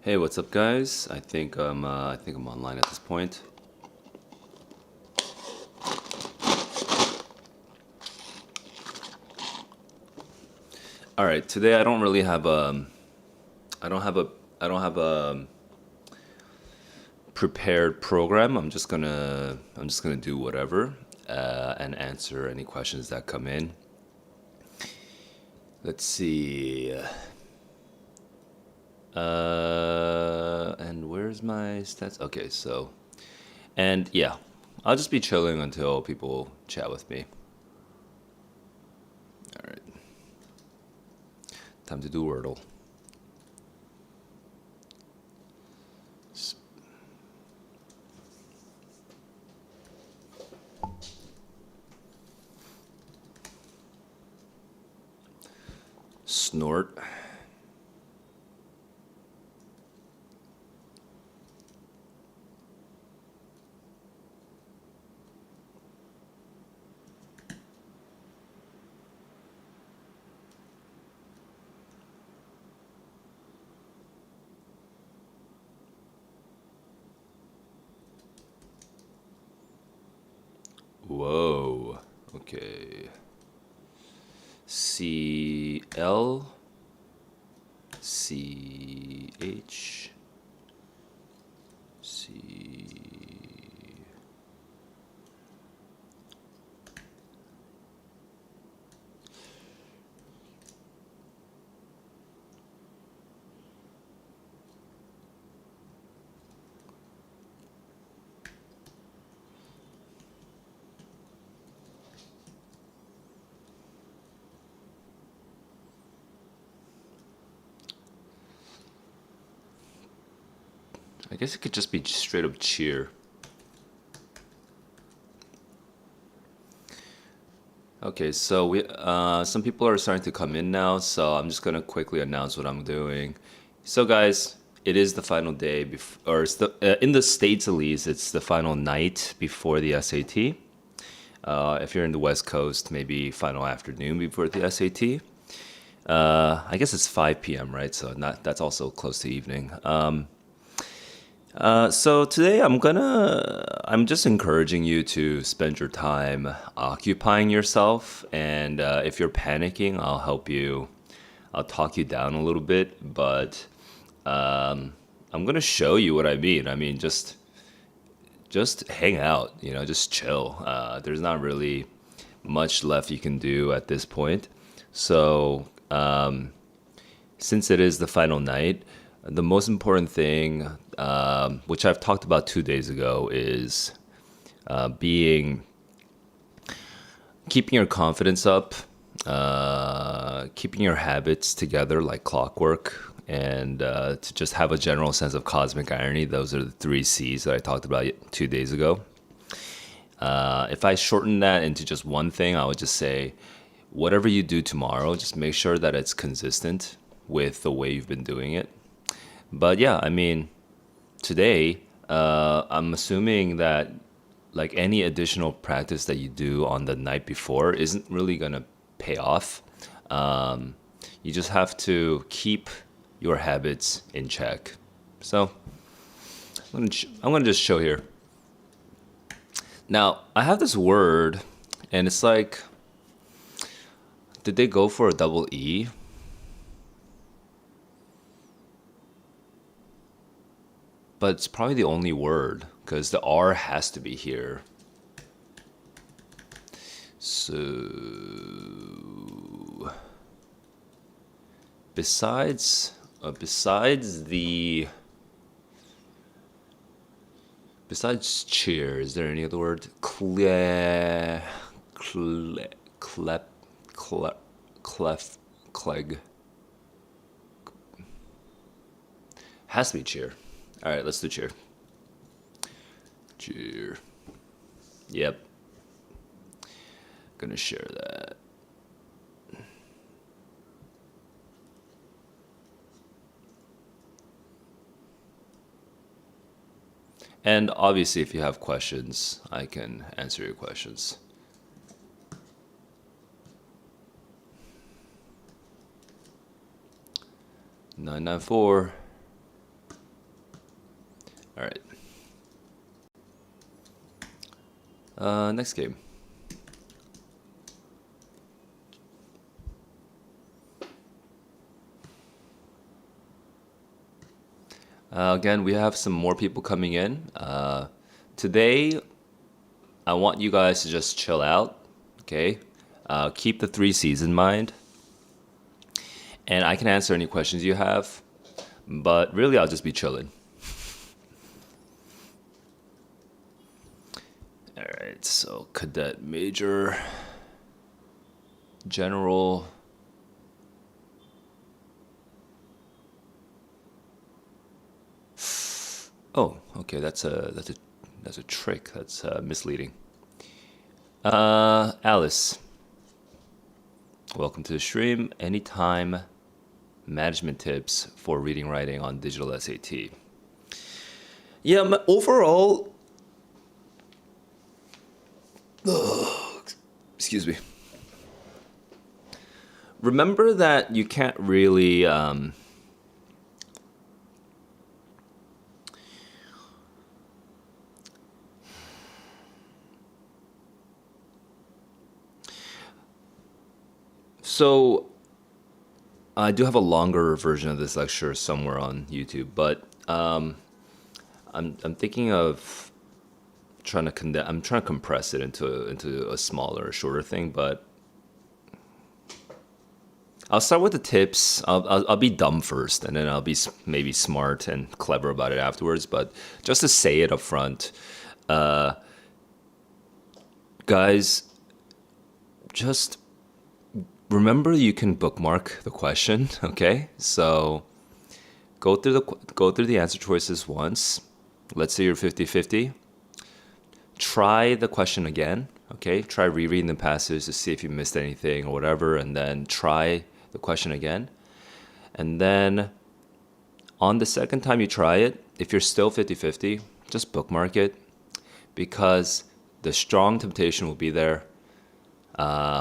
Hey, what's up, guys? I think I'm online at this point. All right, today I don't really have I don't have a, I don't have a prepared program. I'm just gonna do whatever and answer any questions that come in. Let's see. And where's my stats? Okay, so and yeah, I'll just be chilling until people chat with me. All right, time to do Wordle. Snort. Whoa. Okay. CLCH. I guess it could just be straight up cheer. Okay, so we some people are starting to come in now, so I'm just gonna quickly announce what I'm doing. So guys, it is the final day or it's in the States at least, it's the final night before the SAT. If you're in the West Coast, maybe final afternoon before the SAT. I guess it's 5 p.m., right? So not that's also close to evening. So today I'm just encouraging you to spend your time occupying yourself, and if you're panicking, I'll help you. I'll talk you down a little bit, but I'm gonna show you what I mean. I mean, just hang out, just chill. There's not really much left you can do at this point. So since it is the final night, the most important thing, which I've talked about 2 days ago, is being keeping your confidence up, keeping your habits together like clockwork, and to just have a general sense of cosmic irony. Those are the 3 C's that I talked about 2 days ago. If I shorten that into just one thing, I would just say, whatever you do tomorrow, just make sure that it's consistent with the way you've been doing it. But yeah, I mean, today, I'm assuming that like any additional practice that you do on the night before isn't really gonna pay off. You just have to keep your habits in check. So I'm gonna just show here. Now I have this word, and it's like, did they go for a double E? But it's probably the only word because the R has to be here. So besides cheer, is there any other word? Clep, clef, clegg. Has to be cheer. All right, let's do cheer. Cheer. Yep. Gonna share that. And obviously, if you have questions, I can answer your questions. 994. Next game. Again, we have some more people coming in. Today, I want you guys to just chill out, okay? Keep the 3 C's in mind. And I can answer any questions you have, but really I'll just be chilling. All right, so cadet major, general. Oh, okay, that's a trick. That's misleading. Alice, welcome to the stream. Anytime management tips for reading writing on digital SAT. Yeah, overall, excuse me. Remember that you can't really so I do have a longer version of this lecture somewhere on YouTube, but I'm thinking of trying to I'm trying to compress it into a smaller, shorter thing. But I'll start with the tips. I'll be dumb first, and then I'll be maybe smart and clever about it afterwards. But just to say it up front, guys, just remember you can bookmark the question, okay? So go through the answer choices once. Let's say you're 50-50. Try the question again, okay? Try rereading the passage to see if you missed anything or whatever, and then try the question again. And then on the second time you try it, if you're still 50-50, just bookmark it, because the strong temptation will be there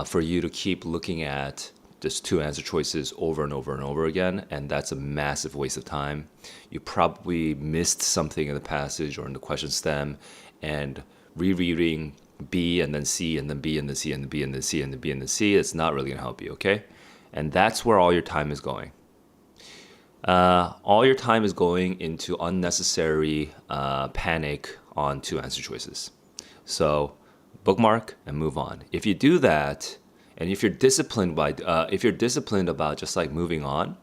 for you to keep looking at just 2 answer choices over and over and over again, and that's a massive waste of time. You probably missed something in the passage or in the question stem, and rereading B and then C and then B and then C and then B and then C and then B and then C, it's not really going to help you, okay? And that's where all your time is going. All your time is going into unnecessary panic on 2 answer choices. So bookmark and move on. If you do that, and if you're disciplined about just like moving on,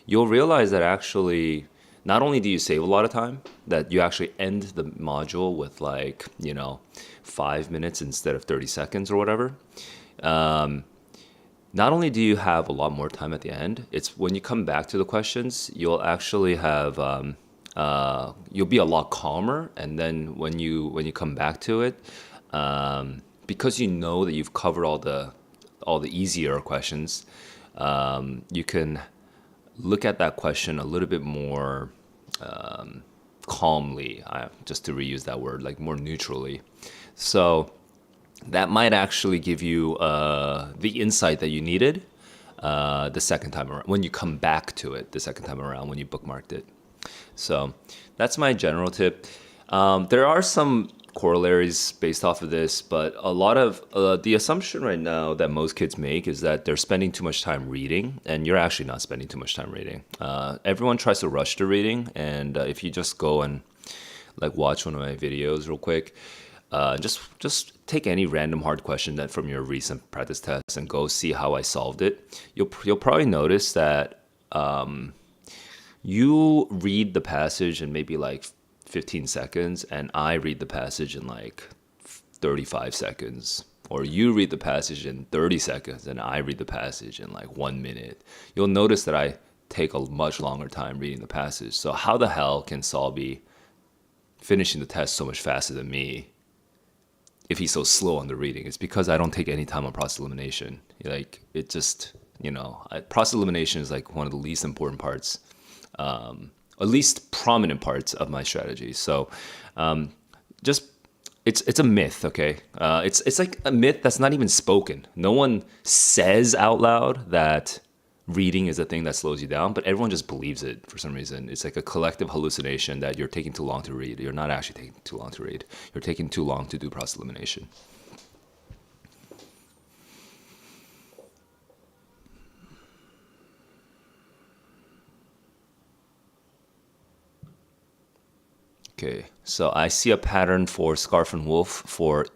you'll realize that actually not only do you save a lot of time, that you actually end the module with 5 minutes instead of 30 seconds or whatever. Not only do you have a lot more time at the end, it's when you come back to the questions, you'll actually have you'll be a lot calmer, and then when you come back to it, because you know that you've covered all the easier questions, you can look at that question a little bit more calmly, just to reuse that word, like more neutrally. So that might actually give you the insight that you needed the second time around, when you come back to it the second time around, when you bookmarked it. So that's my general tip. There are some corollaries based off of this, but a lot of the assumption right now that most kids make is that they're spending too much time reading, and you're actually not spending too much time reading. Everyone tries to rush to reading, and if you just go and watch one of my videos real quick, just take any random hard question that from your recent practice test and go see how I solved it. You'll probably notice that you read the passage in maybe 15 seconds, and I read the passage in 35 seconds. Or you read the passage in 30 seconds, and I read the passage in 1 minute. You'll notice that I take a much longer time reading the passage. So how the hell can Saul be finishing the test so much faster than me if he's so slow on the reading? It's because I don't take any time on process elimination. It just, process elimination is one of the least important parts, at least prominent parts of my strategy. So it's a myth, okay? It's like a myth that's not even spoken. No one says out loud that reading is the thing that slows you down, but everyone just believes it for some reason. It's like a collective hallucination that you're taking too long to read. You're not actually taking too long to read. You're taking too long to do process elimination. Okay, so I see a pattern for Scarf and Wolf for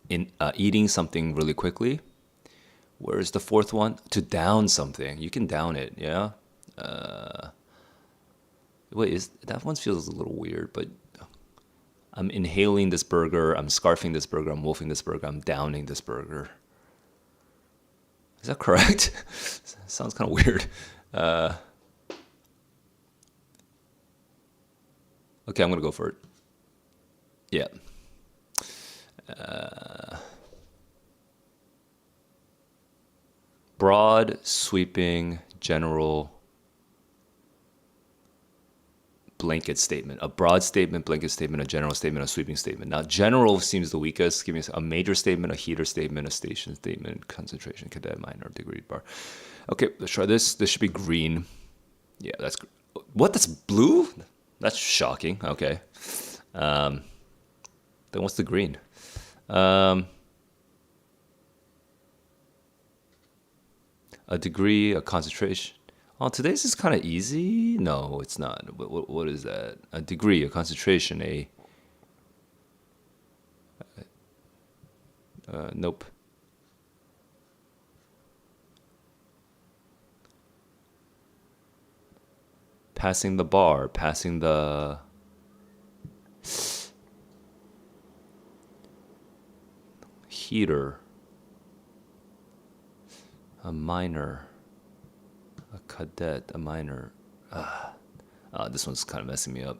eating something really quickly. Where's the fourth one? To down something. You can down it, yeah? Wait, is that one feels a little weird, but I'm inhaling this burger, I'm scarfing this burger, I'm wolfing this burger, I'm downing this burger. Is that correct? Sounds kind of weird. Okay, I'm gonna go for it. Yeah. Broad, sweeping, general blanket statement. A broad statement, blanket statement, a general statement, a sweeping statement. Now, general seems the weakest. Give me a major statement, a heater statement, a station statement, concentration, cadet, minor, degree, bar. Okay, let's try this. This should be green. Yeah, that's what? That's blue? That's shocking. Okay. Then what's the green? A degree, a concentration. Oh, today's is kind of easy. No, it's not. What is that? A degree, a concentration, a. Nope. Passing the bar, passing the. Heater. A minor. A cadet, a minor. This one's kind of messing me up.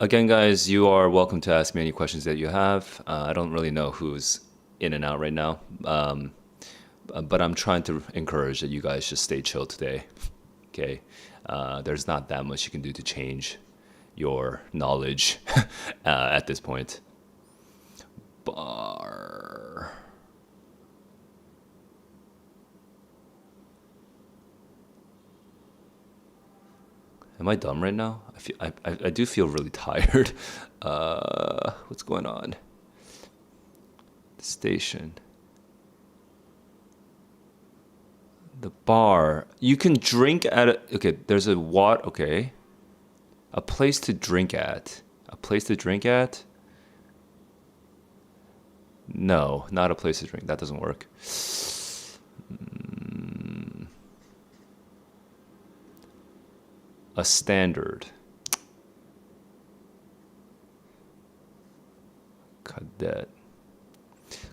Again, guys, you are welcome to ask me any questions that you have. I don't really know who's in and out right now, but I'm trying to encourage that you guys just stay chill today. Okay, there's not that much you can do to change your knowledge at this point. Bar. Am I dumb right now? I do feel really tired. What's going on? Station. The bar. You can drink at a. Okay, there's a what? Okay. A place to drink at. A place to drink at? No, not a place to drink. That doesn't work. A standard. Cadet.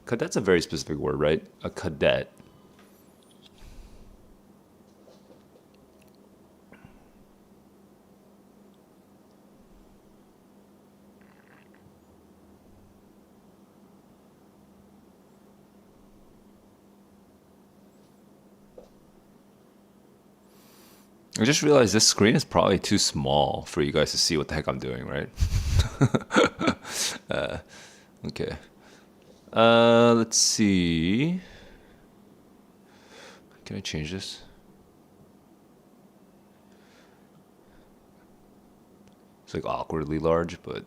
Cadet's a very specific word, right? A cadet. I just realized this screen is probably too small for you guys to see what the heck I'm doing, right? Okay. Let's see. Can I change this? It's like awkwardly large, but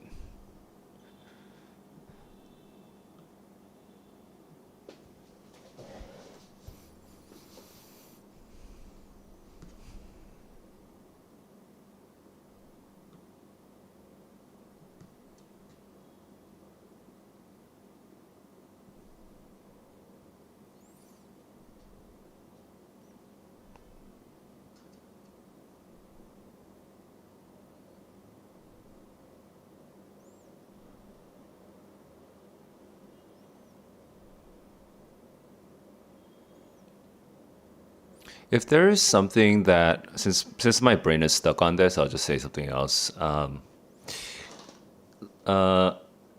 if there is something that since my brain is stuck on this, I'll just say something else.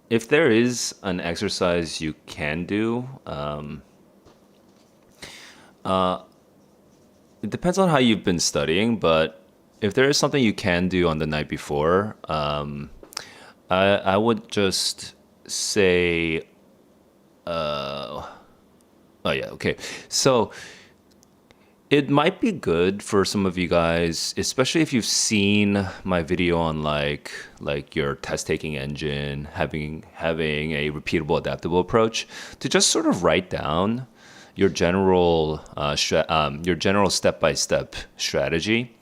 If there is an exercise you can do, it depends on how you've been studying, but if there is something you can do on the night before, I would just say Oh yeah, okay. So it might be good for some of you guys, especially if you've seen my video on like your test taking engine, having a repeatable, adaptable approach, to just sort of write down your general step by step strategy,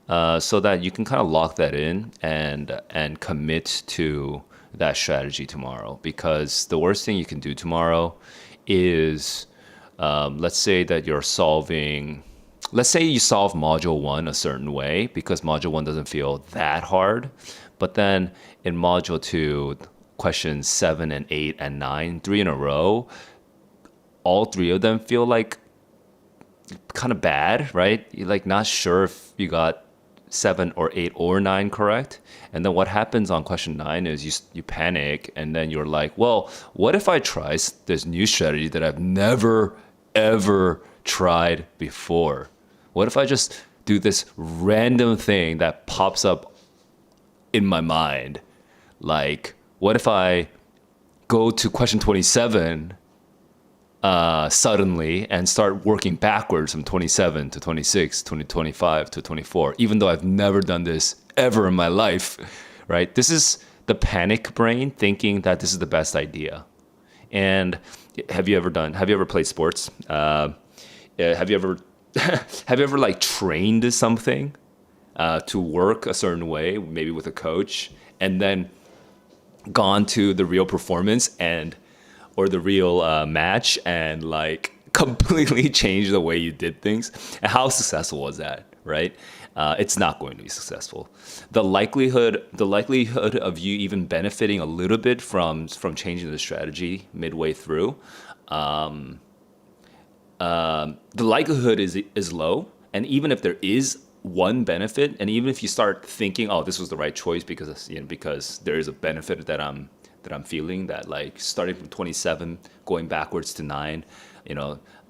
so that you can kind of lock that in and commit to that strategy tomorrow. Because the worst thing you can do tomorrow is, let's say that you're solving, let's say you solve module one a certain way because module one doesn't feel that hard, but then in module two, questions seven and eight and nine, three in a row, all three of them feel like kind of bad, right? You're like not sure if you got seven or eight or nine correct. And then what happens on question nine is you panic, and then you're like, well, what if I try this new strategy that I've never ever tried before? What if I just do this random thing that pops up in my mind? Like, what if I go to question 27 suddenly and start working backwards from 27 to 26 to 25 to 24, even though I've never done this ever in my life, right? This is the panic brain thinking that this is the best idea. And have you ever played sports? Have you ever, have you ever like trained something to work a certain way, maybe with a coach, and then gone to the real performance or the real match and like completely changed the way you did things? And how successful was that, right? It's not going to be successful. The likelihood of you even benefiting a little bit from changing the strategy midway through, the likelihood is low. And even if there is one benefit, and even if you start thinking, oh, this was the right choice because there is a benefit that I'm feeling, that like starting from 27 going backwards to 9,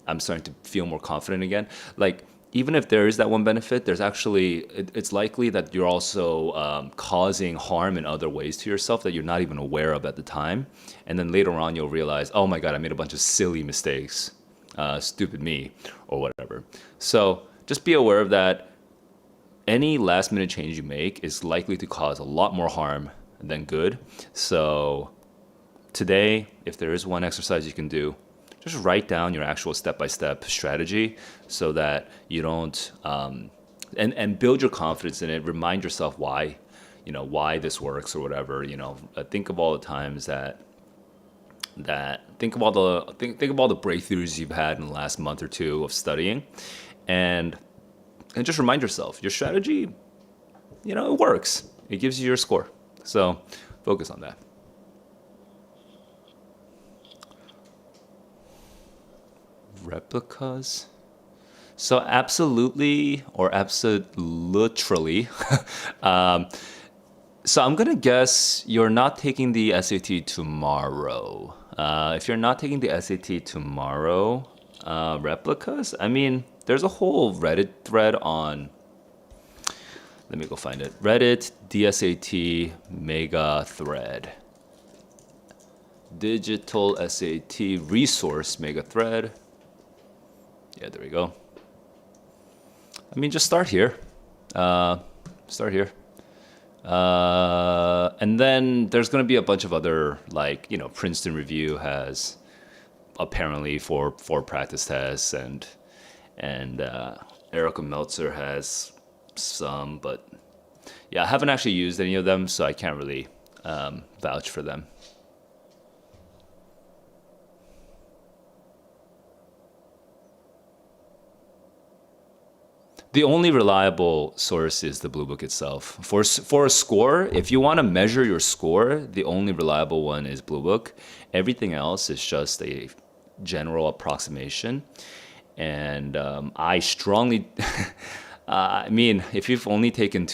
I'm starting to feel more confident again. Like, even if there is that one benefit, there's actually, it's likely that you're also causing harm in other ways to yourself that you're not even aware of at the time. And then later on, you'll realize, oh my God, I made a bunch of silly mistakes, stupid me, or whatever. So just be aware of that. Any last minute change you make is likely to cause a lot more harm than good. So today, if there is one exercise you can do, just write down your actual step-by-step strategy so that you don't, and build your confidence in it. Remind yourself why this works or whatever. Think of all the times think of all the breakthroughs you've had in the last month or two of studying, and just remind yourself your strategy, it works. It gives you your score. So focus on that. Replicas. So absolutely or absolutely. So I'm gonna guess you're not taking the SAT tomorrow. If you're not taking the SAT tomorrow, replicas. I mean, there's a whole Reddit thread on. Let me go find it. Reddit DSAT mega thread. Digital SAT resource mega thread. Yeah, there we go. I mean, just start here. Start here. And then there's going to be a bunch of other, like, Princeton Review has apparently four practice tests, and Erica Meltzer has some, but yeah, I haven't actually used any of them, so I can't really vouch for them. The only reliable source is the Bluebook itself. For a score, if you want to measure your score, the only reliable one is Bluebook. Everything else is just a general approximation. And I strongly, I mean, if you've only taken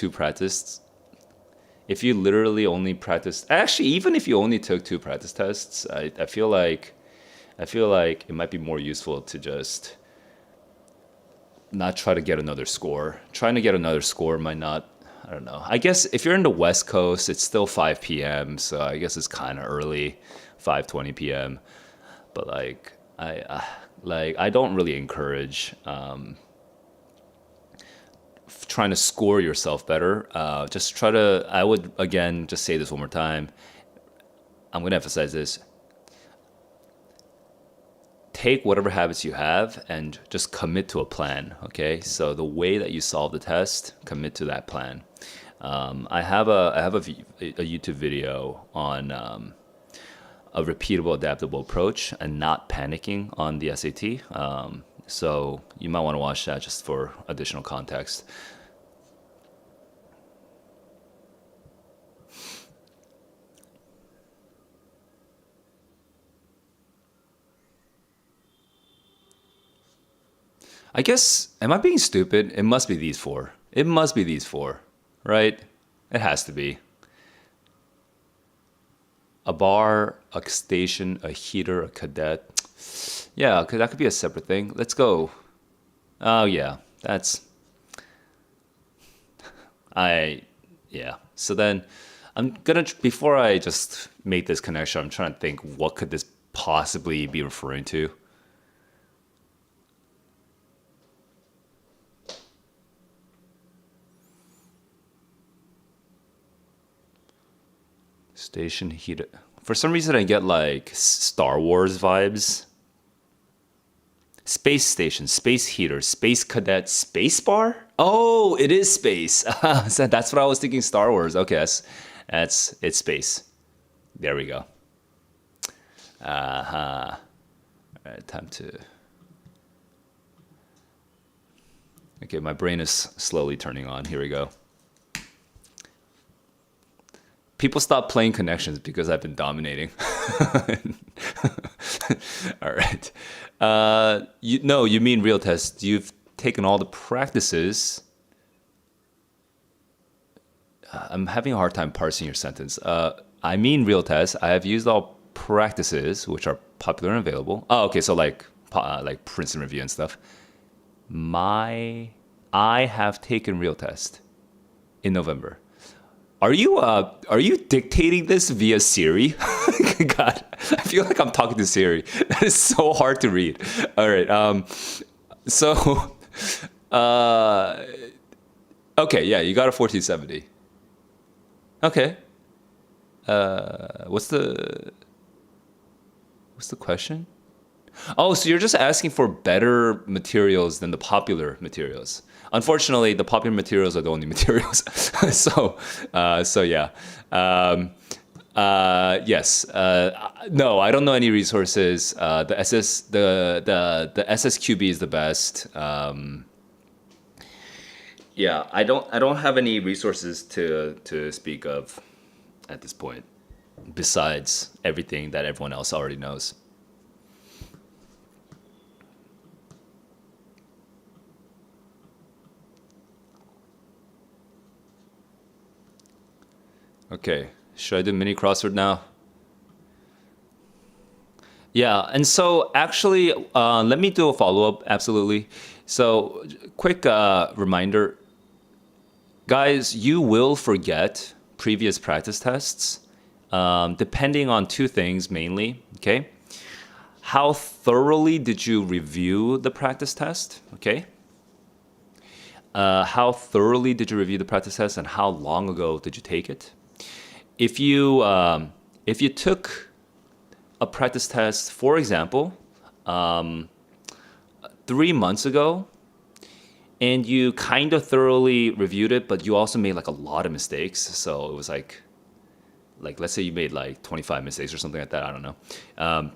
if you literally only practiced, actually, even if you only took 2 practice tests, I feel like it might be more useful to just not try to get another score. Trying to get another score might not, I don't know. I guess if you're in the West Coast, it's still 5 p.m., so I guess it's kind of early, 5:20 p.m. But like, Like, I don't really encourage trying to score yourself better. Just try to, I would, again, just say this one more time. I'm going to emphasize this. Take whatever habits you have and just commit to a plan. Okay. So the way that you solve the test, commit to that plan. I have a YouTube video on a repeatable, adaptable approach and not panicking on the SAT. So you might want to watch that just for additional context. I guess, am I being stupid? It must be these four. It must be these four, right? It has to be. A bar, a station, a heater, a cadet. Yeah, that could be a separate thing. Let's go. Oh, yeah, that's, I, yeah. So then I'm gonna, before I just make this connection, I'm trying to think what could this possibly be referring to? Station heater. For some reason, I get like Star Wars vibes. Space station, space heater, space cadet, space bar. Oh, it is space. So that's what I was thinking. Star Wars. Okay, that's it's space. There we go. Uh-huh. All right, time to. Okay, my brain is slowly turning on. Here we go. People stop playing connections because I've been dominating. All right. No, you mean real tests. You've taken all the practices. I'm having a hard time parsing your sentence. I mean real tests. I have used all practices, which are popular and available. Oh, okay. So like Princeton Review and stuff. I have taken real test in November. Are you dictating this via Siri? God, I feel like I'm talking to Siri. That is so hard to read. All right. So, uh, okay, yeah, you got a 1470. Okay. What's the question? Oh, so you're just asking for better materials than the popular materials. Unfortunately, the popular materials are the only materials. So yeah. Yes. No, I don't know any resources. The SSQB is the best. Yeah, I don't have any resources to speak of at this point, besides everything that everyone else already knows. Okay, should I do mini crossword now? Yeah, and so actually, let me do a follow up. Absolutely. So, quick reminder, guys, you will forget previous practice tests, depending on two things mainly. Okay, how thoroughly did you review the practice test? Okay, how thoroughly did you review the practice test, and how long ago did you take it? If you took a practice test, for example, 3 months ago, and you kind of thoroughly reviewed it, but you also made like a lot of mistakes. So it was like let's say you made like 25 mistakes or something like that. I don't know,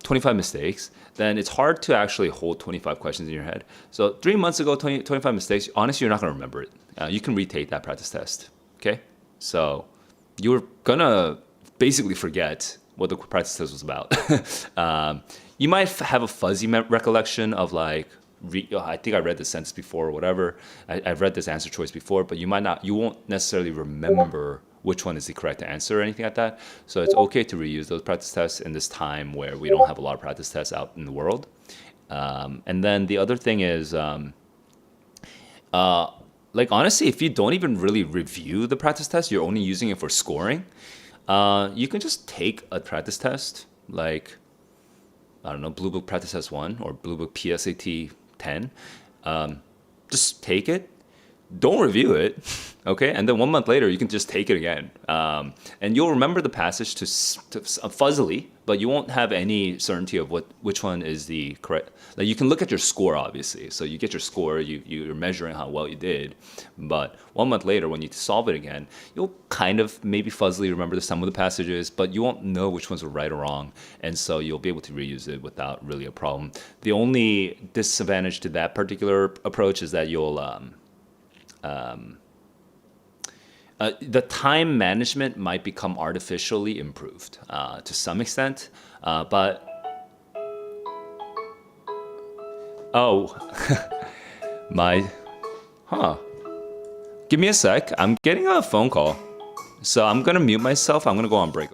25 mistakes. Then it's hard to actually hold 25 questions in your head. So 3 months ago, 25 mistakes. Honestly, you're not going to remember it. You can retake that practice test. Okay, so you're gonna basically forget what the practice test was about. You might have a fuzzy recollection of like, I think I read this sentence before or whatever. I've read this answer choice before, but you won't necessarily remember which one is the correct answer or anything like that. So it's okay to reuse those practice tests in this time where we don't have a lot of practice tests out in the world. And then the other thing is, like honestly, if you don't even really review the practice test, you're only using it for scoring. You can just take a practice test, like I don't know, Bluebook Practice S1 or Bluebook PSAT 10. Just take it, don't review it, okay? And then 1 month later, you can just take it again. And you'll remember the passage fuzzily, but you won't have any certainty of which one is the correct. Like, you can look at your score, obviously. So you get your score, you're measuring how well you did. But 1 month later, when you solve it again, you'll kind of maybe fuzzily remember some of the passages, but you won't know which ones were right or wrong. And so you'll be able to reuse it without really a problem. The only disadvantage to that particular approach is that the time management might become artificially improved to some extent, but oh, my, huh? Give me a sec. I'm getting a phone call, so I'm gonna mute myself. I'm gonna go on break.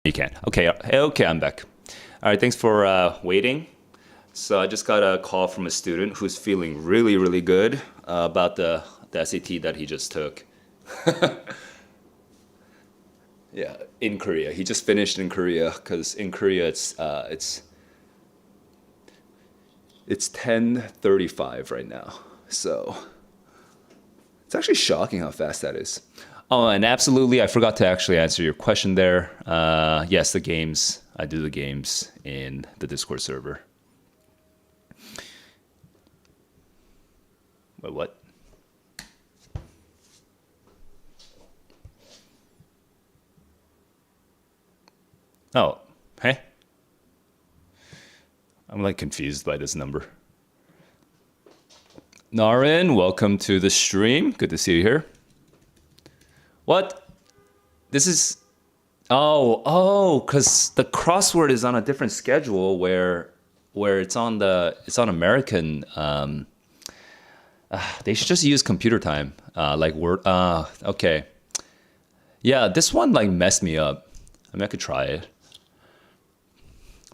You can. Okay. Okay. I'm back. All right. Thanks for waiting. So I just got a call from a student who's feeling really, really good about the SAT that he just took. Yeah, in Korea. He just finished in Korea because in Korea it's 10:35 right now. So it's actually shocking how fast that is. Oh, and absolutely, I forgot to actually answer your question there. Yes, the games. I do the games in the Discord server. Wait, what? Oh, hey. I'm like confused by this number. Narin, welcome to the stream. Good to see you here. What? This is because the crossword is on a different schedule where it's on American. They should just use computer time, like Word. Okay, yeah, this one like messed me up. I mean, I could try it.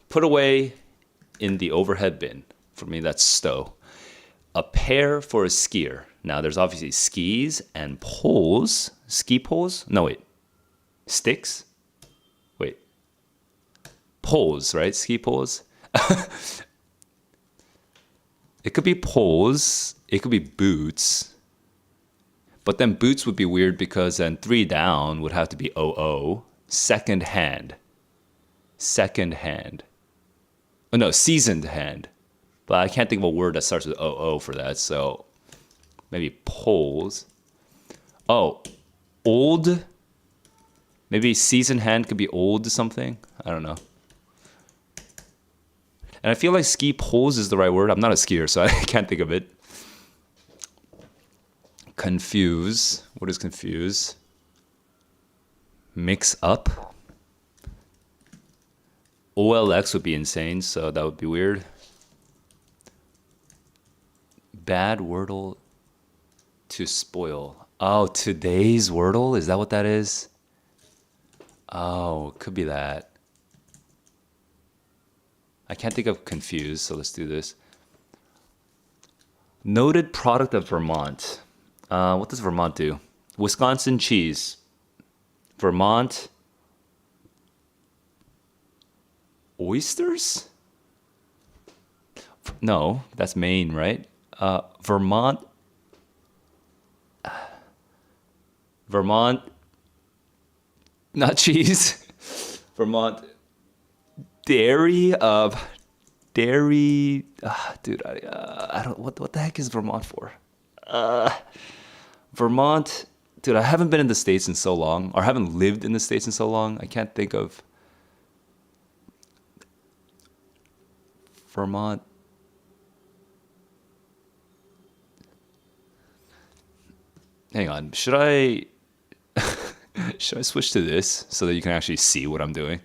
Put away in the overhead bin. For me, that's stow. A pair for a skier. Now, there's obviously skis and poles. Ski poles? No, wait. Sticks? Wait. Poles, right? Ski poles? It could be poles. It could be boots. But then boots would be weird because then three down would have to be OO. Second hand. Second hand. Oh, no, seasoned hand. But I can't think of a word that starts with OO for that. So maybe poles. Oh, old. Maybe seasoned hand could be old something. I don't know. And I feel like ski poles is the right word. I'm not a skier, so I can't think of it. Confuse. What is confuse? Mix up. OLX would be insane, so that would be weird. Bad Wordle to spoil. Oh, today's Wordle? Is that what that is? Oh, could be that. I can't think of confused, so let's do this. Noted product of Vermont. What does Vermont do? Wisconsin cheese. Vermont. Oysters? No, that's Maine, right? Vermont. Vermont. Not cheese. Vermont. Dairy. Dairy. Dude, I don't. What the heck is Vermont for? Vermont. Dude, I haven't been in the States in so long, or haven't lived in the States in so long. I can't think of Vermont. Hang on. Should I switch to this so that you can actually see what I'm doing?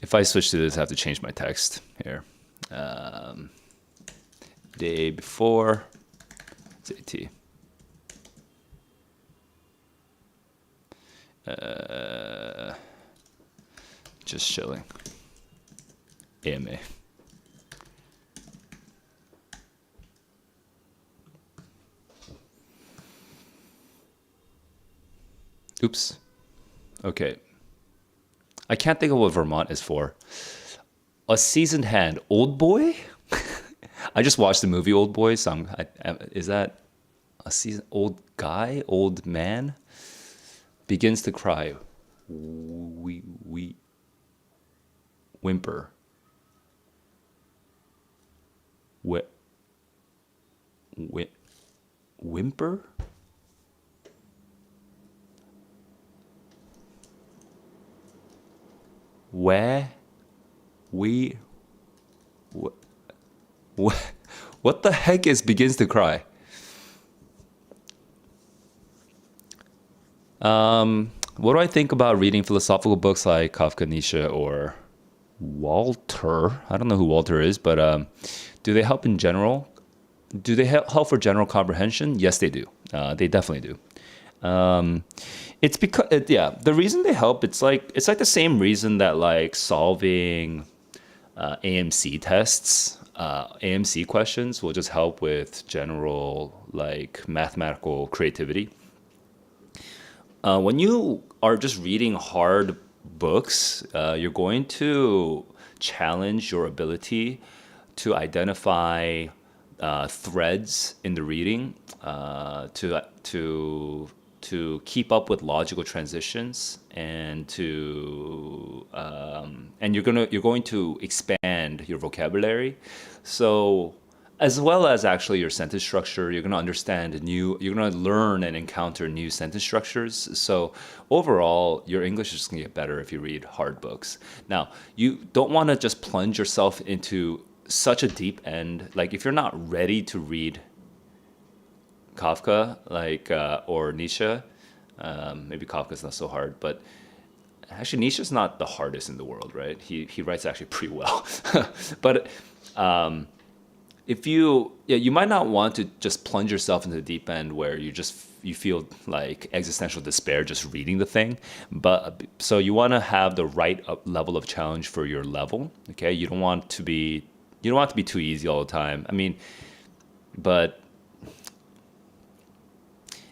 If I switch to this, I have to change my text here. Day before. ZT. Just chilling. AMA. Oops. Okay. I can't think of what Vermont is for. A seasoned hand. Old boy? I just watched the movie Old Boy, so is that a seasoned old guy? Old man? Begins to cry. We whimper. Whimper? Where we what the heck is begins to cry? What do I think about reading philosophical books like Kafka, Nietzsche, or Walter? I don't know who Walter is, but do they help in general? Do they help for general comprehension? Yes, they do. They definitely do. It's because the reason they help, it's like the same reason that like solving AMC tests, AMC questions will just help with general like mathematical creativity. When you are just reading hard books, you're going to challenge your ability to identify threads in the reading, to keep up with logical transitions, and and you're going to expand your vocabulary. So as well as actually your sentence structure, you're going to you're going to learn and encounter new sentence structures. So overall, your English is just going to get better if you read hard books. Now, you don't want to just plunge yourself into such a deep end. Like if you're not ready to read Kafka, or Nietzsche, maybe Kafka's not so hard, but actually Nietzsche's not the hardest in the world, right? He writes actually pretty well. But if you might not want to just plunge yourself into the deep end where you feel like existential despair just reading the thing. But so you want to have the right level of challenge for your level. Okay, you don't want to be You don't want it to be too easy all the time. I mean, but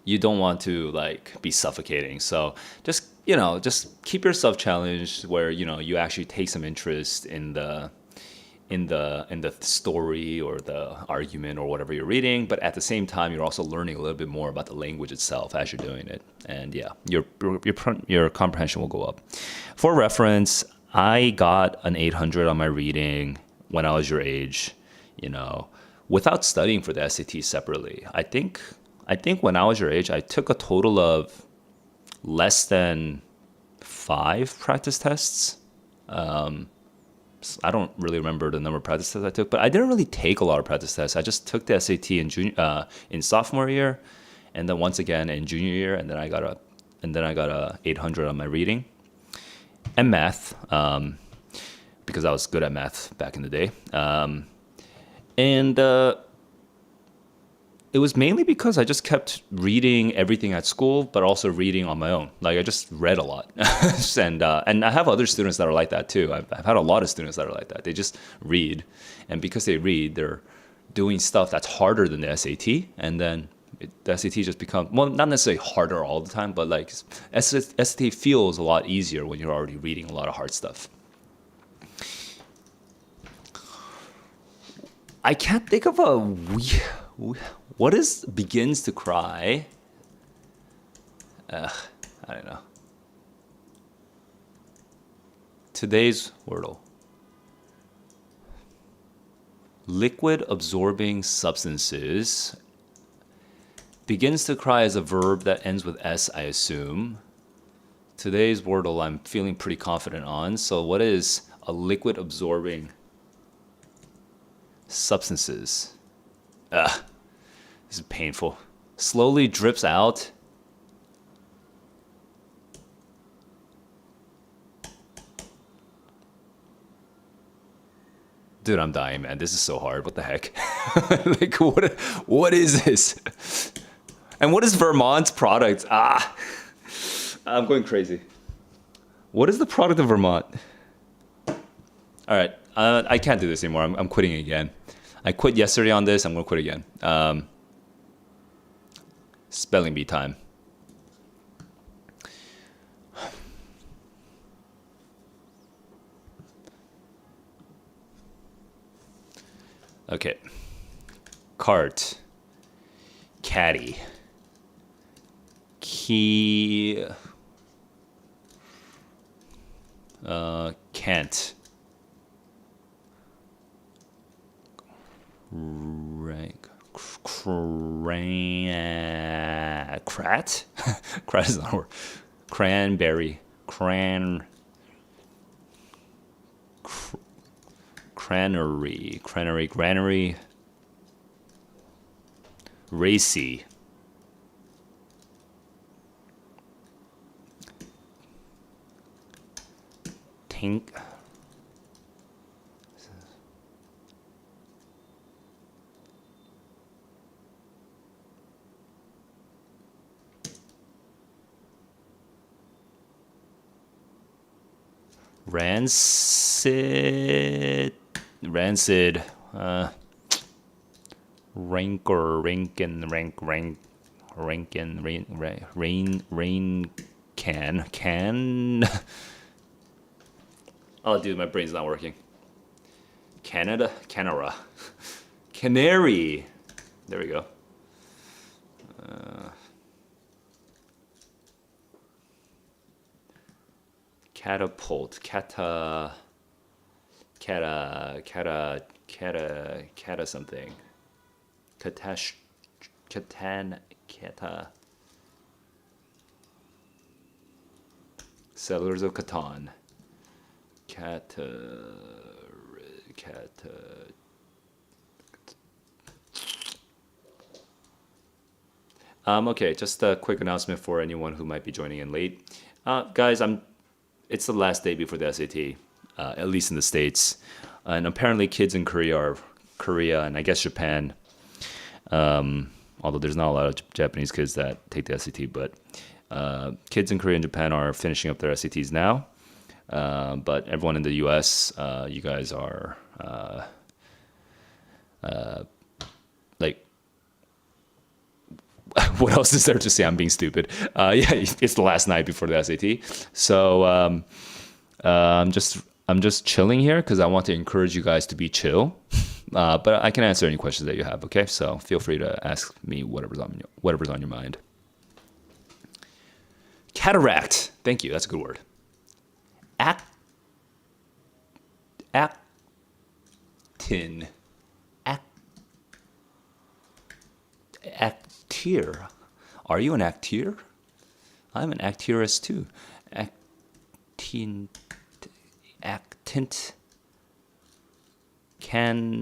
you don't want to like be suffocating. So just just keep yourself challenged where you actually take some interest in the story or the argument or whatever you're reading, but at the same time you're also learning a little bit more about the language itself as you're doing it, and yeah, your comprehension will go up. For reference, I got an 800 on my reading when I was your age, you know, without studying for the SAT separately. I think when I was your age, I took a total of less than 5 practice tests. I don't really remember the number of practice tests I took, but I didn't really take a lot of practice tests. I just took the SAT in sophomore year, and then once again in junior year, and then I got a 800 on my reading and math, because I was good at math back in the day, and it was mainly because I just kept reading everything at school, but also reading on my own. Like I just read a lot, and I have other students that are like that too. I've had a lot of students that are like that. They just read, and because they read, they're doing stuff that's harder than the SAT, and then the SAT just becomes, well, not necessarily harder all the time, but like SAT feels a lot easier when you're already reading a lot of hard stuff. I can't think of what is begins to cry. I don't know. Today's Wordle. Liquid absorbing substances. Begins to cry is a verb that ends with S, I assume. Today's Wordle I'm feeling pretty confident on. So what is a liquid absorbing substances? This is painful. Slowly drips out. Dude, I'm dying, man. This is so hard. What the heck? Like, what is this? And what is Vermont's product? I'm going crazy. What is the product of Vermont? All right, I can't do this anymore. I'm quitting again. I quit yesterday on this. I'm going to quit again. Spelling bee time. Okay. Cart. Caddy. Key. Can't. Rank. Crat? Crat is not a word. Cranberry. Granary. Racy. Tink. Rancid. Rain can. Oh, dude, my brain's not working. Canada. Canary. There we go. Catapult. Cata something. Settlers of Catan. Okay, just a quick announcement for anyone who might be joining in late. Guys, it's the last day before the SAT, at least in the States. And apparently kids in Korea and I guess Japan, although there's not a lot of Japanese kids that take the SAT, but kids in Korea and Japan are finishing up their SATs now. But everyone in the US, you guys are Like, what else is there to say? I'm being stupid. Yeah, it's the last night before the SAT, so I'm just chilling here because I want to encourage you guys to be chill. But I can answer any questions that you have. Okay, so feel free to ask me whatever's on your mind. Cataract. Thank you. That's a good word. Act. Actin. Act. Acteer. Are you an acteer? I'm an acteuress too. Actin. Actant. Candrid.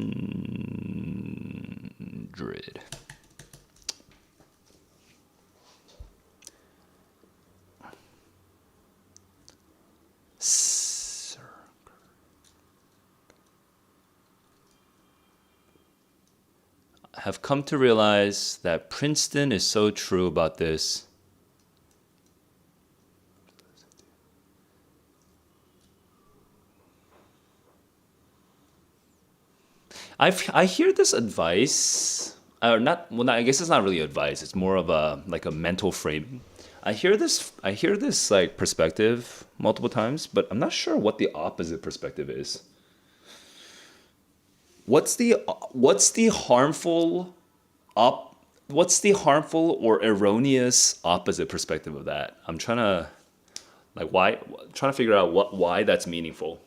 Have come to realize that Princeton is so true about this. I hear this advice, or not. Well, I guess it's not really advice. It's more of a like a mental framing. I hear this like perspective multiple times, but I'm not sure what the opposite perspective is. What's the harmful op what's the harmful or erroneous opposite perspective of that? I'm trying to like why trying to figure out why that's meaningful.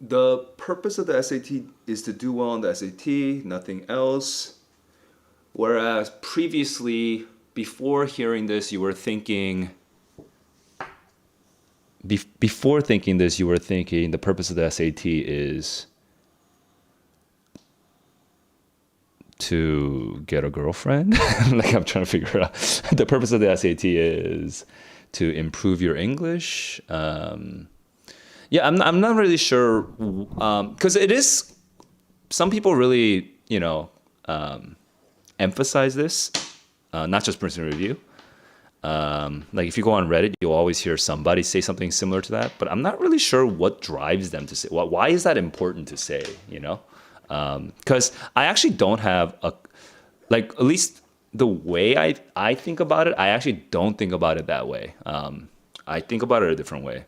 The purpose of the SAT is to do well on the SAT, nothing else. Whereas previously, before hearing this, you were thinking. Before thinking this, you were thinking the purpose of the SAT is to get a girlfriend. Like I'm trying to figure out. The purpose of the SAT is to improve your English. Yeah, I'm not really sure because it is. Some people really, emphasize this, not just Princeton Review. Like if you go on Reddit, you'll always hear somebody say something similar to that. But I'm not really sure what drives them to say. Why is that important to say? Because I actually don't have at least the way I think about it. I actually don't think about it that way. I think about it a different way.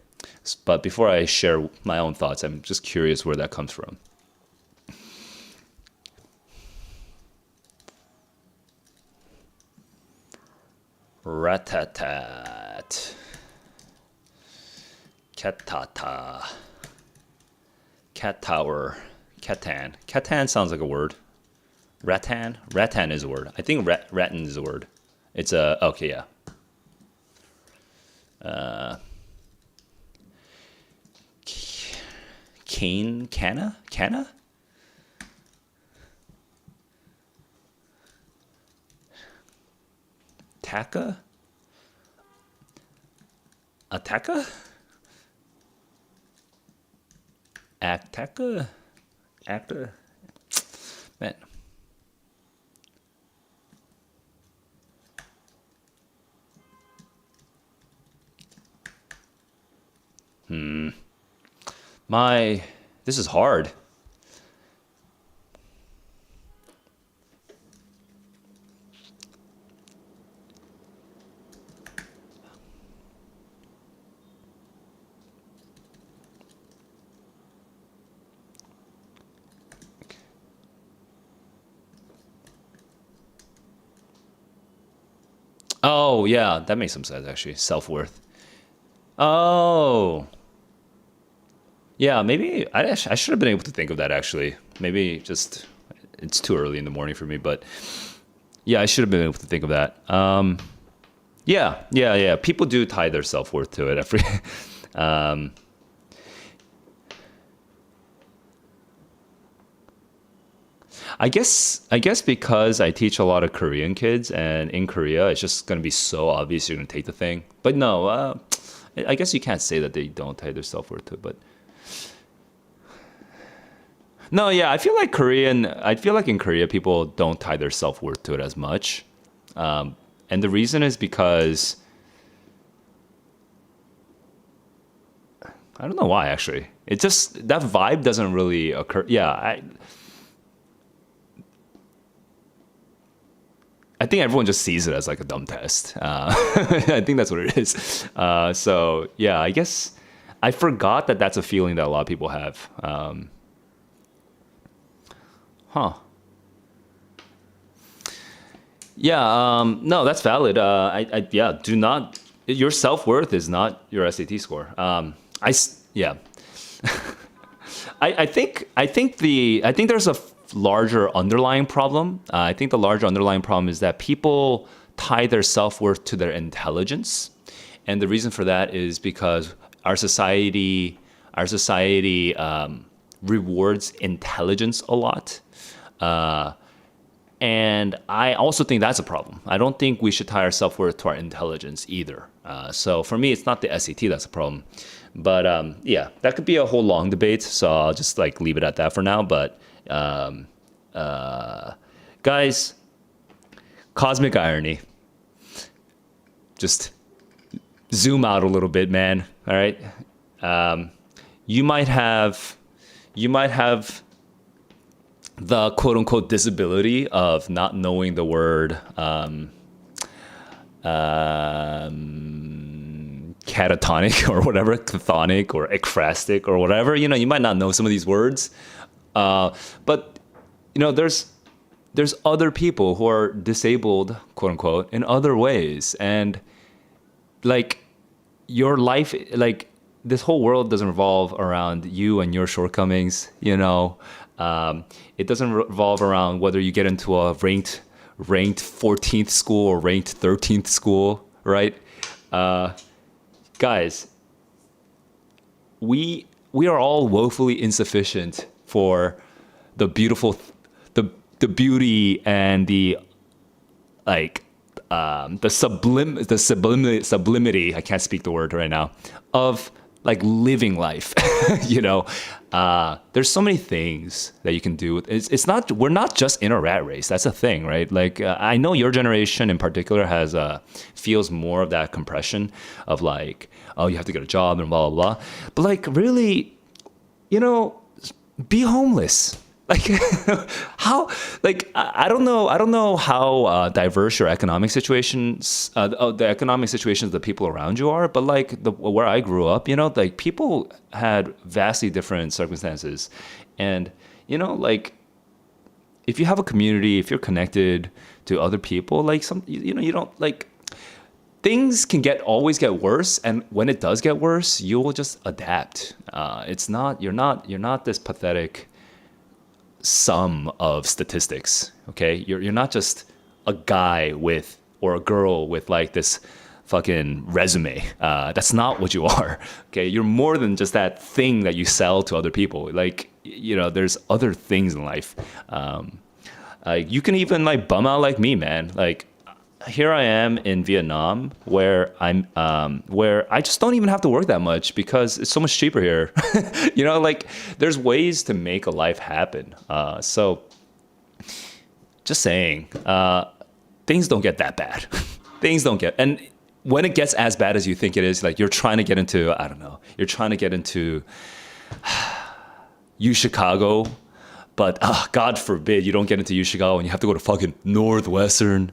But before I share my own thoughts, I'm just curious where that comes from. Ratatat. Catata. Cat tower. Catan. Catan sounds like a word. Rattan? Rattan is a word. I think rattan is a word. It's a... Okay, yeah. Cane? Canna? Canna? Taka? Ataka? Actaka? Acta? Man. This is hard. Oh, yeah, that makes some sense actually. Self-worth. Oh, yeah, maybe I should have been able to think of that actually. Maybe just it's too early in the morning for me, but yeah, I should have been able to think of that. Yeah. People do tie their self-worth to it. Um, I guess because I teach a lot of Korean kids, and in Korea, it's just gonna be so obvious you're gonna take the thing. But no, I guess you can't say that they don't tie their self-worth to it, but. No, yeah, I feel like in Korea, people don't tie their self worth to it as much. And the reason is because I don't know why actually. It just that vibe doesn't really occur. Yeah, I think everyone just sees it as like a dumb test. I think that's what it is. So yeah, I guess I forgot that that's a feeling that a lot of people have. Huh. Yeah. No, that's valid. Yeah. Do not. Your self worth is not your SAT score. Yeah. I think there's a larger underlying problem. I think the larger underlying problem is that people tie their self worth to their intelligence, and the reason for that is because our society rewards intelligence a lot. And I also think that's a problem. I don't think we should tie our self worth to our intelligence either. So for me, it's not the SAT that's a problem. But yeah, that could be a whole long debate. So I'll just like leave it at that for now. But um, guys, cosmic irony. Just zoom out a little bit, man. All right. Um, you might have, you might have the quote unquote disability of not knowing the word catatonic or whatever, chthonic or ekphrastic or whatever. You might not know some of these words, but there's other people who are disabled, quote unquote, in other ways, and like your life, like this whole world doesn't revolve around you and your shortcomings. It doesn't revolve around whether you get into a ranked 14th school or ranked 13th school, right? Guys, we are all woefully insufficient for the beautiful, the beauty and the like sublimity. I can't speak the word right now of like living life. There's so many things that you can do. It's not, we're not just in a rat race. That's a thing, right? Like I know your generation in particular has feels more of that compression of like, oh, you have to get a job and blah blah blah. But like really, be homeless. Like how, like I don't know how diverse your economic situations, the economic situations of the people around you are, but like where I grew up, like people had vastly different circumstances, and like if you have a community, if you're connected to other people, like you don't like, things can always get worse, and when it does get worse, you will just adapt. You're not this pathetic sum of statistics. Okay, you're not just a guy with or a girl with like this fucking resume. That's not what you are. Okay, you're more than just that thing that you sell to other people. Like there's other things in life. You can even like bum out like me, man. Like here I am in Vietnam, where where I just don't even have to work that much because it's so much cheaper here. Like there's ways to make a life happen. So just saying, things don't get that bad. And when it gets as bad as you think it is, like you're trying to get into, I don't know, you're trying to get into U Chicago, but God forbid you don't get into U Chicago and you have to go to fucking Northwestern.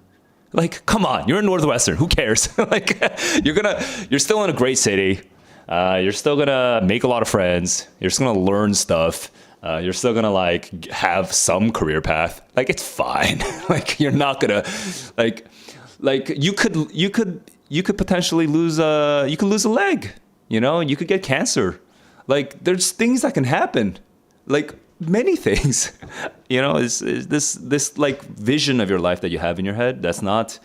Like, come on, you're in Northwestern. Who cares? Like, you're still in a great city. You're still gonna make a lot of friends. You're still gonna learn stuff. You're still gonna like have some career path. Like, it's fine. Like, you're not gonna like you could potentially lose you could lose a leg. You could get cancer. Like, there's things that can happen. Like many things. Is this like vision of your life that you have in your head, that's not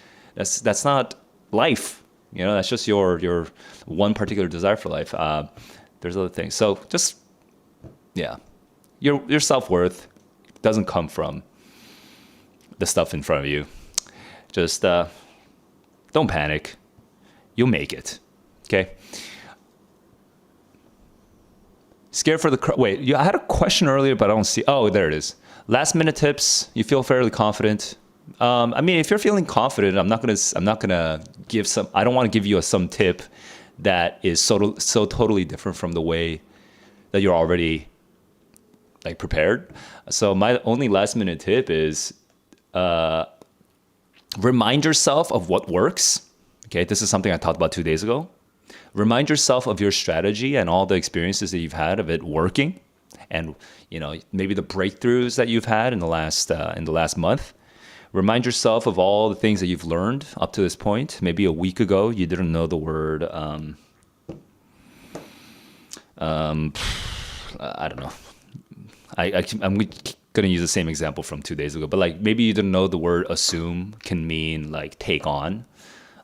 life. That's just your one particular desire for life. There's other things. So just, yeah, your self-worth doesn't come from the stuff in front of you. Just don't panic. You'll make it. Okay. Scared for the wait. I had a question earlier, but I don't see. Oh, there it is. Last minute tips. You feel fairly confident. I mean, if you're feeling confident, I'm not gonna give some. I don't want to give you some tip that is so totally different from the way that you're already like prepared. So my only last minute tip is remind yourself of what works. Okay, this is something I talked about 2 days ago. Remind yourself of your strategy and all the experiences that you've had of it working, and maybe the breakthroughs that you've had in the last month. Remind yourself of all the things that you've learned up to this point. Maybe a week ago you didn't know the word. I don't know. I'm going to use the same example from 2 days ago, but like maybe you didn't know the word assume can mean like take on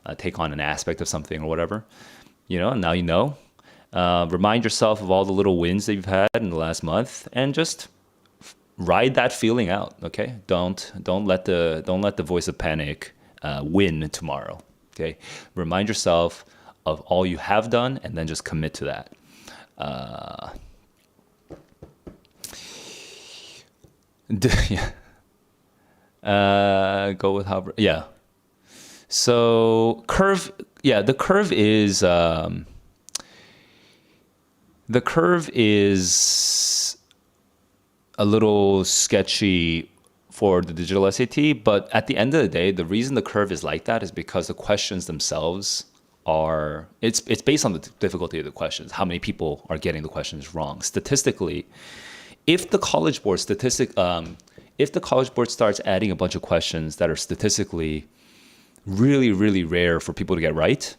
an aspect of something or whatever. And now you know. Remind yourself of all the little wins that you've had in the last month, and just ride that feeling out. Okay, don't let the voice of panic win tomorrow. Okay, remind yourself of all you have done, and then just commit to that. Yeah. Go with how. Yeah. So curve. Yeah, the curve is. The curve is a little sketchy for the digital SAT, but at the end of the day, the reason the curve is like that is because the questions themselves it's based on the difficulty of the questions, how many people are getting the questions wrong. Statistically, if the College Board starts adding a bunch of questions that are statistically really, really rare for people to get right,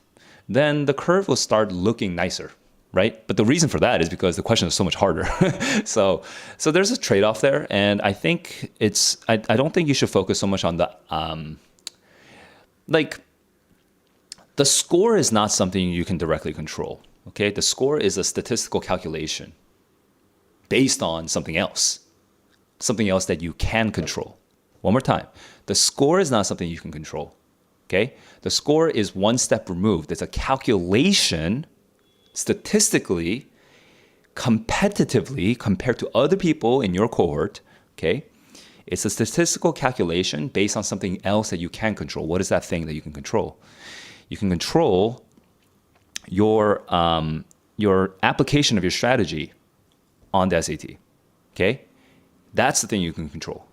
then the curve will start looking nicer. Right? But the reason for that is because the question is so much harder. so there's a trade-off there. And I think I don't think you should focus so much on the, the score is not something you can directly control. Okay. The score is a statistical calculation based on something else that you can control. One more time. The score is not something you can control. Okay. The score is one step removed. It's a calculation statistically, competitively compared to other people in your cohort, okay? It's a statistical calculation based on something else that you can control. What is that thing that you can control? You can control your application of your strategy on the SAT, okay? That's the thing you can control,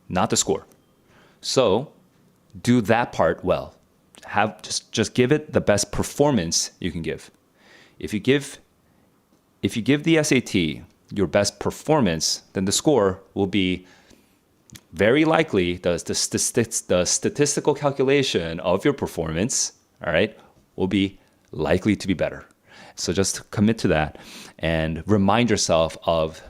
not the score. So do that part well. Just give it the best performance you can give. If you give the SAT your best performance, then the score will be very likely the statistical calculation of your performance, all right, will be likely to be better. So just commit to that and remind yourself of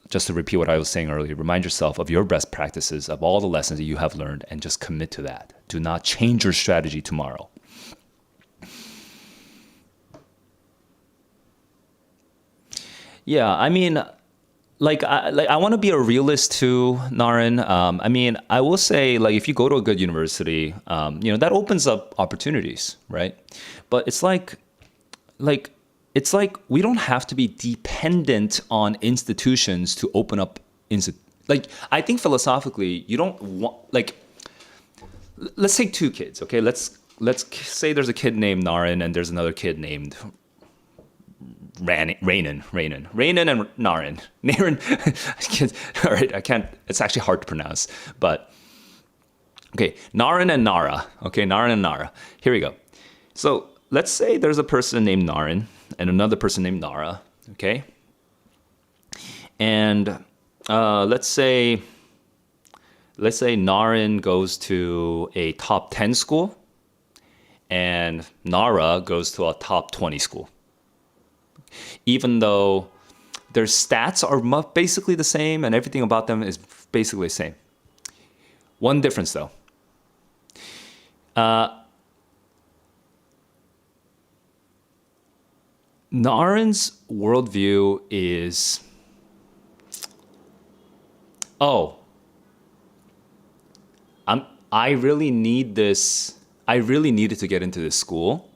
just to repeat what I was saying earlier, remind yourself of your best practices, of all the lessons that you have learned, and just commit to that. Do not change your strategy tomorrow. Yeah, I mean, I want to be a realist too, Naren. I mean, I will say, like, if you go to a good university, that opens up opportunities, right? But it's like we don't have to be dependent on institutions to open up. I think philosophically, you don't want, let's take two kids, okay? Let's say there's a kid named Naren and there's another kid named Rainen and Naren. All right, I can't. It's actually hard to pronounce, but okay, Naren and Nara. Okay, Naren and Nara. Here we go. So let's say there's a person named Naren and another person named Nara. Okay, and let's say Naren goes to a top 10 school, and Nara goes to a top 20 school. Even though their stats are basically the same and everything about them is basically the same. One difference though. Naren's worldview is, I really need this. I really needed to get into this school.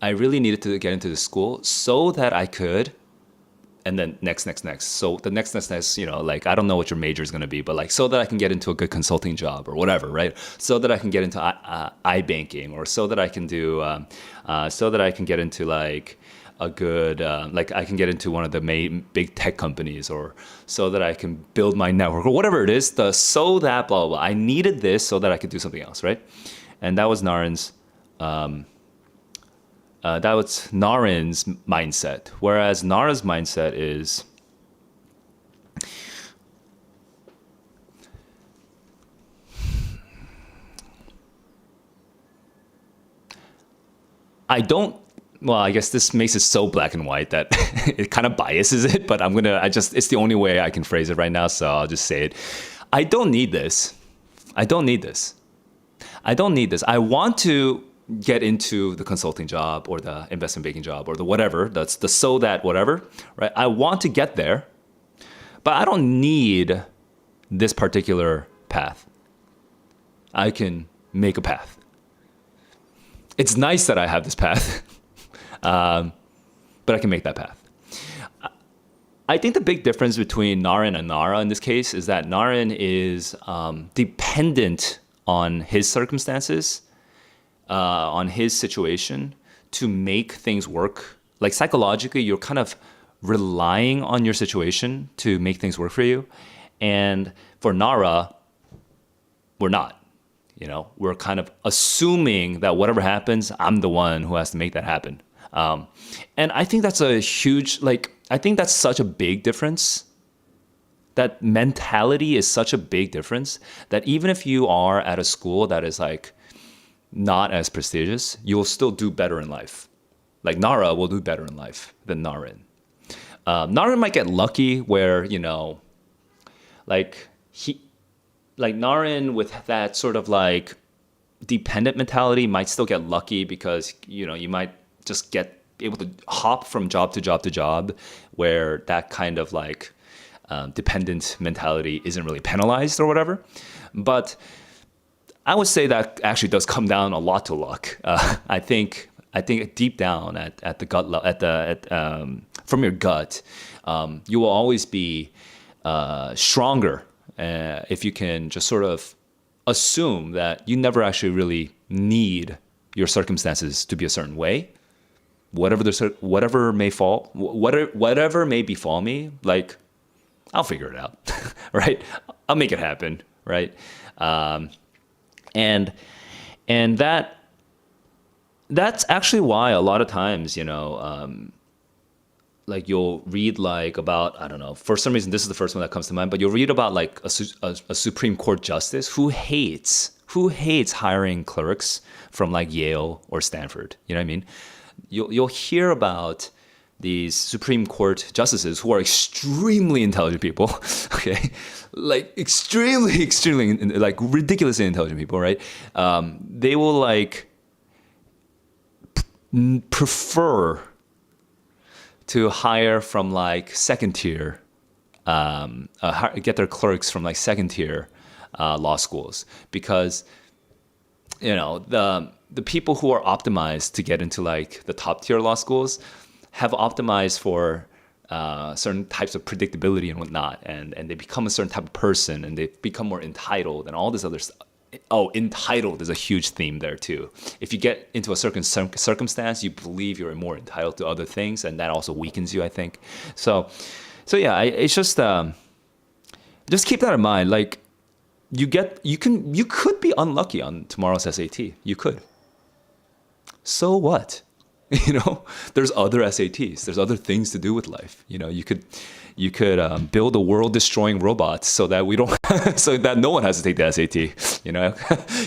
I really needed to get into the school so that I could and then next. So the next, like I don't know what your major is going to be, but like so that I can get into a good consulting job or whatever, right? So that I can get into iBanking, or so that I can do, so that I can get into like a good, like I can get into one of the main big tech companies, or so that I can build my network, or whatever it is. The so that blah blah blah. I needed this so that I could do something else, right? And that was Naren's. That was Naren's mindset. Whereas Nara's mindset is, I don't. Well, I guess this makes it so black and white that it kind of biases it. But it's the only way I can phrase it right now. So I'll just say it. I don't need this. I don't need this. I don't need this. I want to get into the consulting job or the investment banking job or the whatever. That's the so that whatever, right? I want to get there, but I don't need this particular path. I can make a path. It's nice that I have this path, but I can make that path. I think the big difference between Naren and Nara in this case is that Naren is dependent on his circumstances, on his situation to make things work. Like psychologically, you're kind of relying on your situation to make things work for you. And for Nara, we're not. We're kind of assuming that whatever happens, I'm the one who has to make that happen. And I think that's I think that's such a big difference. That mentality is such a big difference that even if you are at a school that is like not as prestigious, you will still do better in life. Like Nara will do better in life than Naren. Naren might get lucky where, like Naren with that sort of like dependent mentality might still get lucky because, you might just get able to hop from job to job to job where that kind of like dependent mentality isn't really penalized or whatever. But I would say that actually does come down a lot to luck. I think deep down at the gut level, from your gut, you will always be stronger if you can just sort of assume that you never actually really need your circumstances to be a certain way. Whatever may befall me, like I'll figure it out, right? I'll make it happen, right? And that's actually why a lot of times, like you'll read like about, I don't know, for some reason this is the first one that comes to mind, but you'll read about like a Supreme Court justice who hates hiring clerks from like Yale or Stanford. You know what I mean? You'll hear about these Supreme Court justices who are extremely intelligent people, okay, like extremely, like ridiculously intelligent people, right? They will like prefer to hire from like second tier, get their clerks from like second tier law schools because, the people who are optimized to get into like the top tier law schools have optimized for certain types of predictability and whatnot, and they become a certain type of person, and they become more entitled and all this other stuff. Oh, entitled is a huge theme there too. If you get into a certain circumstance, you believe you're more entitled to other things, and that also weakens you, I think. So yeah, it's just keep that in mind. Like you could be unlucky on tomorrow's SAT. You could. So what? There's other SATs. There's other things to do with life. You could build a world-destroying robot so that we don't, so that no one has to take the SAT.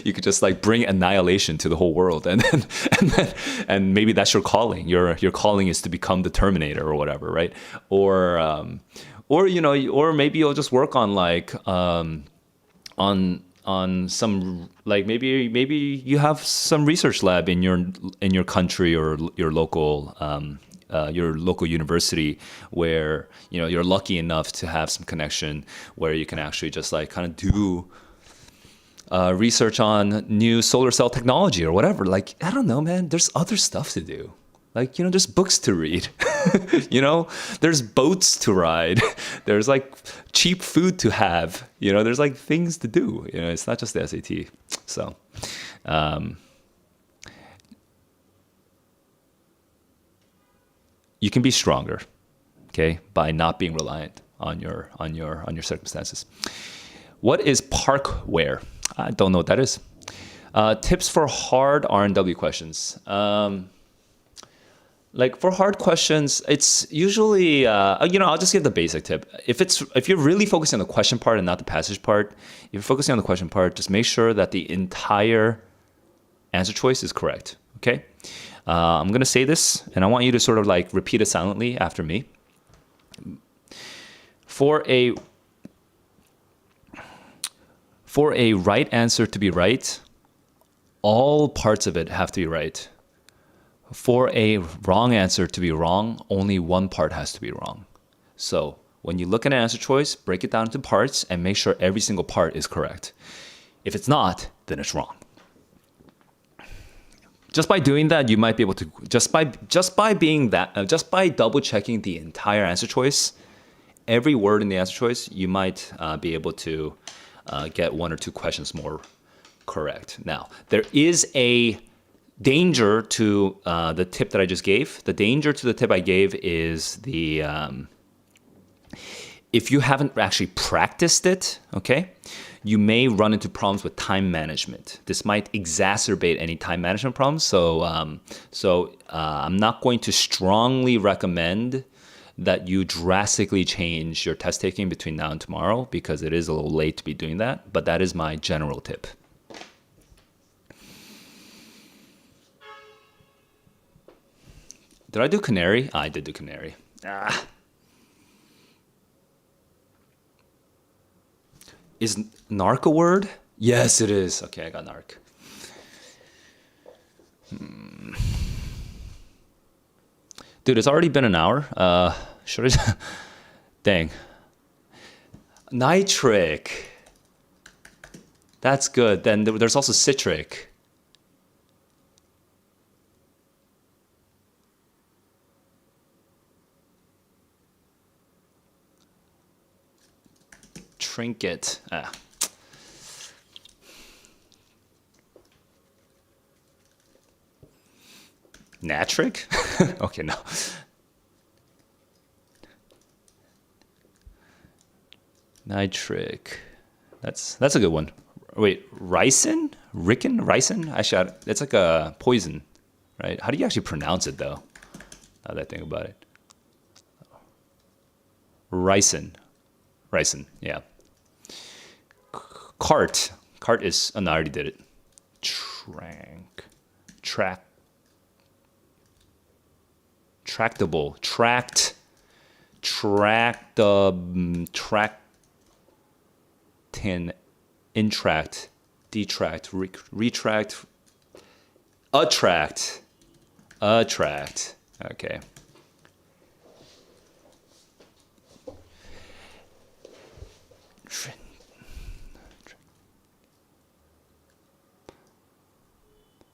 You could just like bring annihilation to the whole world, and maybe that's your calling. Your calling is to become the Terminator or whatever, right? Or maybe you'll just work on like on some like maybe you have some research lab in your country or your local university where you're lucky enough to have some connection where you can actually just like kind of do research on new solar cell technology or whatever. Like I don't know, man. There's other stuff to do. Like, there's books to read. There's boats to ride. There's like cheap food to have. There's like things to do. It's not just the SAT. So, you can be stronger, okay, by not being reliant on your circumstances. What is parkware? I don't know what that is. Tips for hard R&W questions. Like for hard questions, it's usually I'll just give the basic tip. If you're really focusing on the question part and not the passage part, if you're focusing on the question part, just make sure that the entire answer choice is correct. Okay, I'm gonna say this, and I want you to sort of like repeat it silently after me. For a right answer to be right, all parts of it have to be right. For a wrong answer to be wrong, only one part has to be wrong. So when you look at an answer choice, break it down into parts and make sure every single part is correct. If it's not, then it's wrong. Just by doing that, you might be able to just by double checking the entire answer choice, every word in the answer choice, you might be able to get one or two questions more correct. Now, there is a danger to the tip that I just gave. The danger to the tip I gave is if you haven't actually practiced it, okay, you may run into problems with time management. This might exacerbate any time management problems. So I'm not going to strongly recommend that you drastically change your test taking between now and tomorrow, because it is a little late to be doing that. But that is my general tip. Did I do canary? I did do canary. Is narc a word? Yes, it is. Okay, I got narc. Dude, it's already been an hour. Should I? Dang. Nitric. That's good. Then there's also citric. Trinket. Natric? Okay, no. Nitric. That's a good one. Wait, ricin? Ricin? Ricin? It's like a poison, right? How do you actually pronounce it though? Now that I think about it. Ricin. Ricin, yeah. Cart. Cart is, oh no, I already did it. Tractable. Intract, detract, retract, attract. Okay.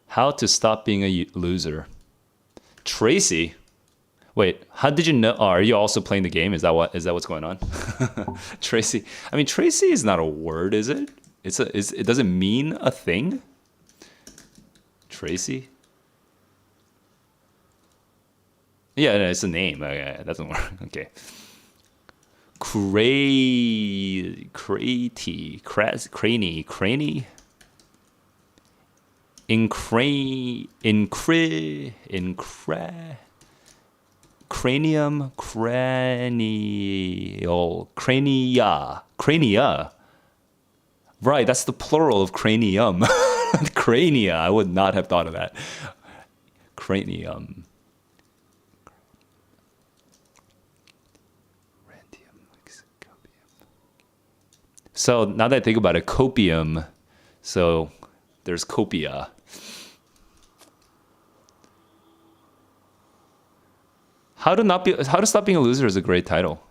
How to stop being a loser. Tracy? Wait, how did you know? Oh, are you also playing the game? Is that what's going on? Tracy. I mean, Tracy is not a word, is it? It doesn't mean a thing. Tracy. Yeah, no, it's a name. Okay, that doesn't work. Okay. Craney. Cranium, crania. Right, that's the plural of cranium. Crania, I would not have thought of that. Cranium. So now that I think about it, copium. So there's copia. How to stop being a loser is a great title.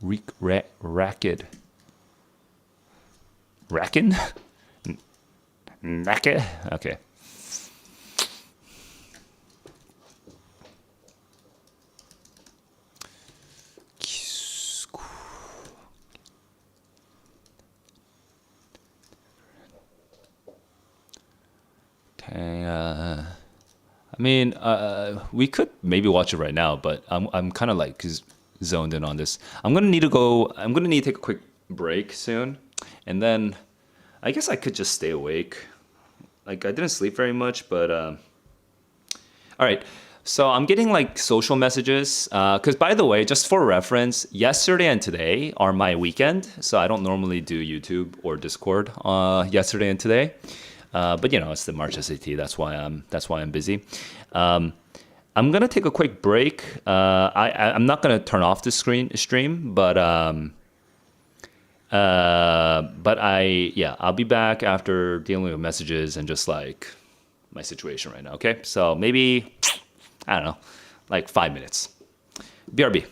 Racket. Rackin'? Racket? Okay. Okay. I mean, we could maybe watch it right now, but I'm kind of like zoned in on this. I'm gonna need to go. I'm gonna need to take a quick break soon, and then I guess I could just stay awake. Like I didn't sleep very much, but all right. So I'm getting like social messages. Because by the way, just for reference, yesterday and today are my weekend. So I don't normally do YouTube or Discord. Yesterday and today, but you know it's the March SAT. That's why I'm busy. Um, I'm gonna take a quick break. I'm not gonna turn off the screen stream, but I'll be back after dealing with messages and just like my situation right now. Okay, so maybe I don't know, like 5 minutes. BRB.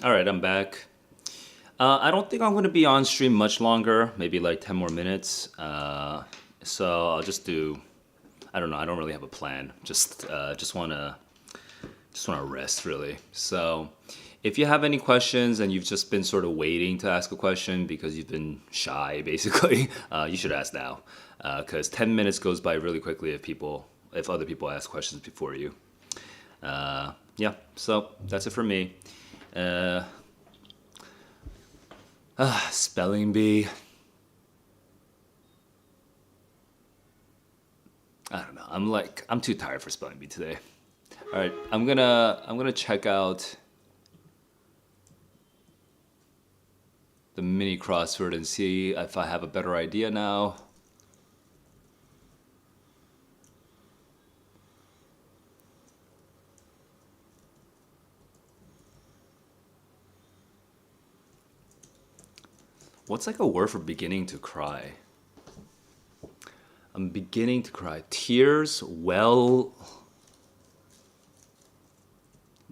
All right, I'm back. I don't think I'm going to be on stream much longer, maybe like 10 more minutes. So I'll just do, I don't know, I don't really have a plan. Just want to rest really. So if you have any questions and you've just been sort of waiting to ask a question because you've been shy basically, you should ask now. Because 10 minutes goes by really quickly if other people ask questions before you. Yeah, so that's it for me. Uh, Spelling bee. I don't know. I'm too tired for spelling bee today. All right, I'm gonna check out the mini crossword and see if I have a better idea now. What's like a word for beginning to cry? I'm beginning to cry. Tears well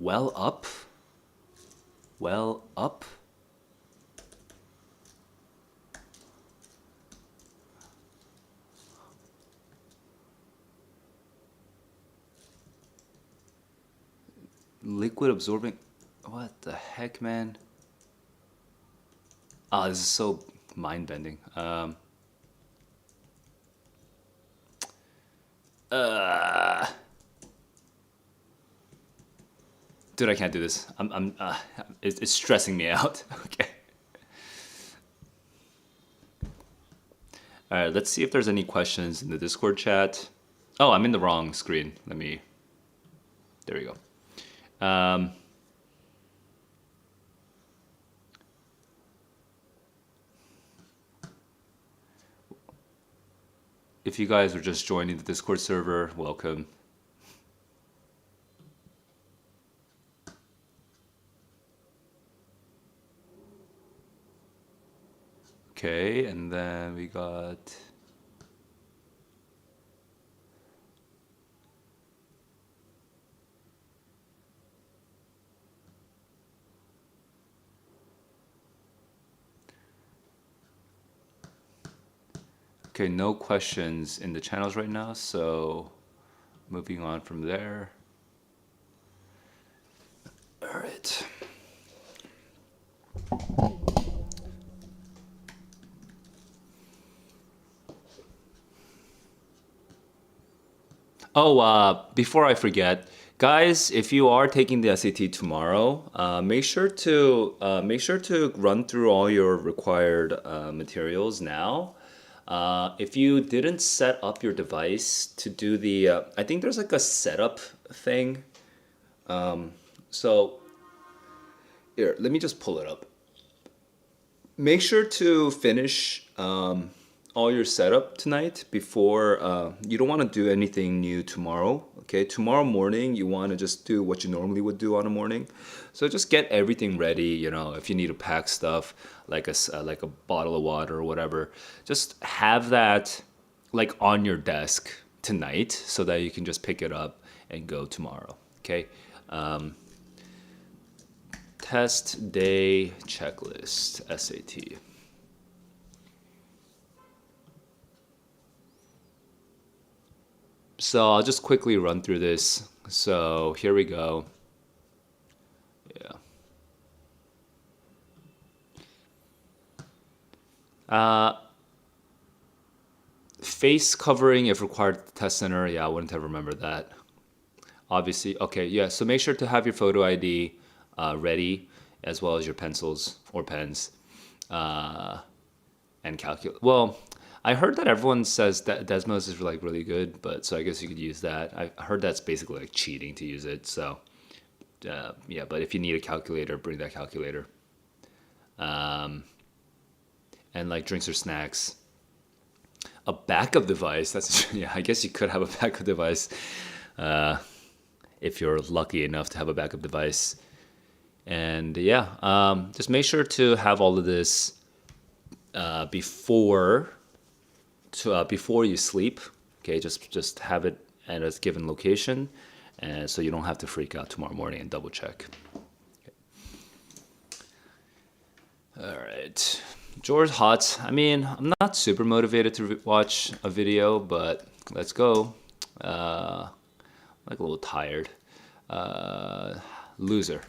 up? Well up? Liquid absorbing. What the heck, man? Ah, this is so mind bending. Uh, Dude, I can't do this. It's stressing me out. Okay. All right, let's see if there's any questions in the Discord chat. Oh, I'm in the wrong screen. There we go. If you guys are just joining the Discord server, welcome. Okay, and then we got... Okay, no questions in the channels right now, so moving on from there. All right. Oh, before I forget, guys, if you are taking the SAT tomorrow, make sure to run through all your required materials now. If you didn't set up your device to do I think there's like a setup thing. So here, let me just pull it up. Make sure to finish all your setup tonight before you don't want to do anything new tomorrow. Okay, tomorrow morning you want to just do what you normally would do on a morning. So just get everything ready. You know, if you need to pack stuff like a bottle of water or whatever, just have that like on your desk tonight so that you can just pick it up and go tomorrow. Okay. Test day checklist SAT. So I'll just quickly run through this. So here we go. Yeah. Face covering if required at the test center. Yeah, I wouldn't have remembered that. Obviously, okay, yeah. So make sure to have your photo ID ready, as well as your pencils or pens, and calculate. Well, I heard that everyone says that Desmos is like really good, but so I guess you could use that. I heard that's basically like cheating to use it. So yeah, but if you need a calculator, bring that calculator. And like drinks or snacks. A backup device. That's yeah. I guess you could have a backup device if you're lucky enough to have a backup device. And yeah, just make sure to have all of this before you sleep. Okay, just have it at a given location, and so you don't have to freak out tomorrow morning and double check. All right. George Hotz. I mean, I'm not super motivated to watch a video, but let's go. I'm like a little tired. Loser.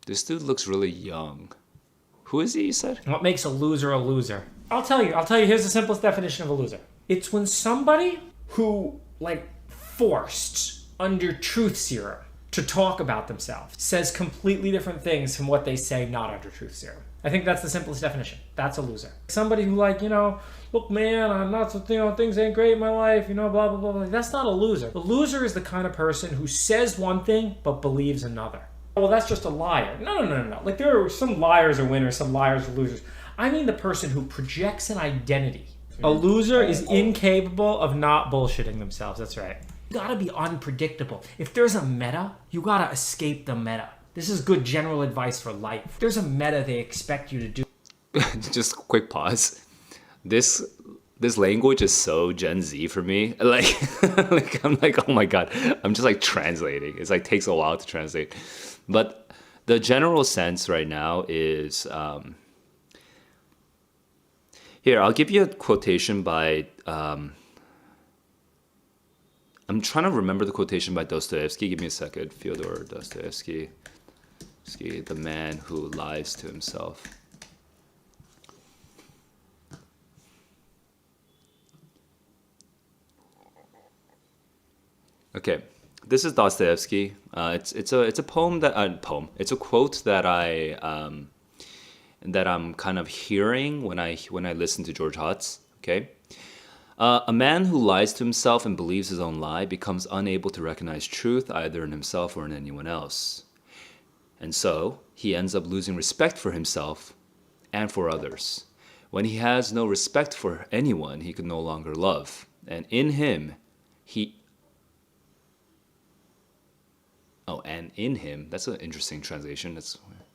This dude looks really young. Who is he, you said? What makes a loser a loser? I'll tell you. Here's the simplest definition of a loser. It's when somebody who, like, forced under truth serum to talk about themselves says completely different things from what they say not under truth serum. I think that's the simplest definition. That's a loser. Somebody who, like, look, man, I'm not so, things ain't great in my life, blah, blah, blah, blah. That's not a loser. A loser is the kind of person who says one thing but believes another. Well, that's just a liar. No. Like, there are some liars are winners, some liars are losers. I mean the person who projects an identity. A loser is incapable of not bullshitting themselves. That's right. You gotta be unpredictable. If there's a meta, you gotta escape the meta. This is good general advice for life. If there's a meta they expect you to do. Just quick pause. This language is so Gen Z for me. Like, I'm like, oh my God. I'm just like translating. It's like takes a while to translate. But the general sense right now is, here, I'll give you a quotation by, I'm trying to remember the quotation by Dostoevsky. Give me a second. Fyodor Dostoevsky, the man who lies to himself. Okay, this is Dostoevsky. It's a poem It's a quote that I'm kind of hearing when I listen to George Hotz. Okay, a man who lies to himself and believes his own lie becomes unable to recognize truth either in himself or in anyone else, and so he ends up losing respect for himself and for others. When he has no respect for anyone, he can no longer love, and in him, that's an interesting translation.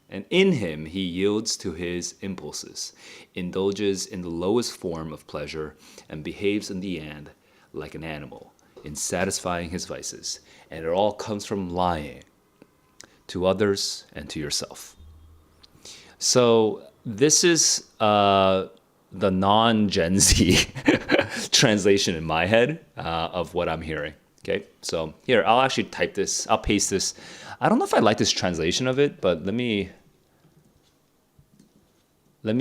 And in him, he yields to his impulses, indulges in the lowest form of pleasure, and behaves in the end like an animal in satisfying his vices. And it all comes from lying to others and to yourself. So this is the non-Gen Z translation in my head of what I'm hearing. Okay, so here, I'll actually type this, I'll paste this. I don't know if I like this translation of it, but let me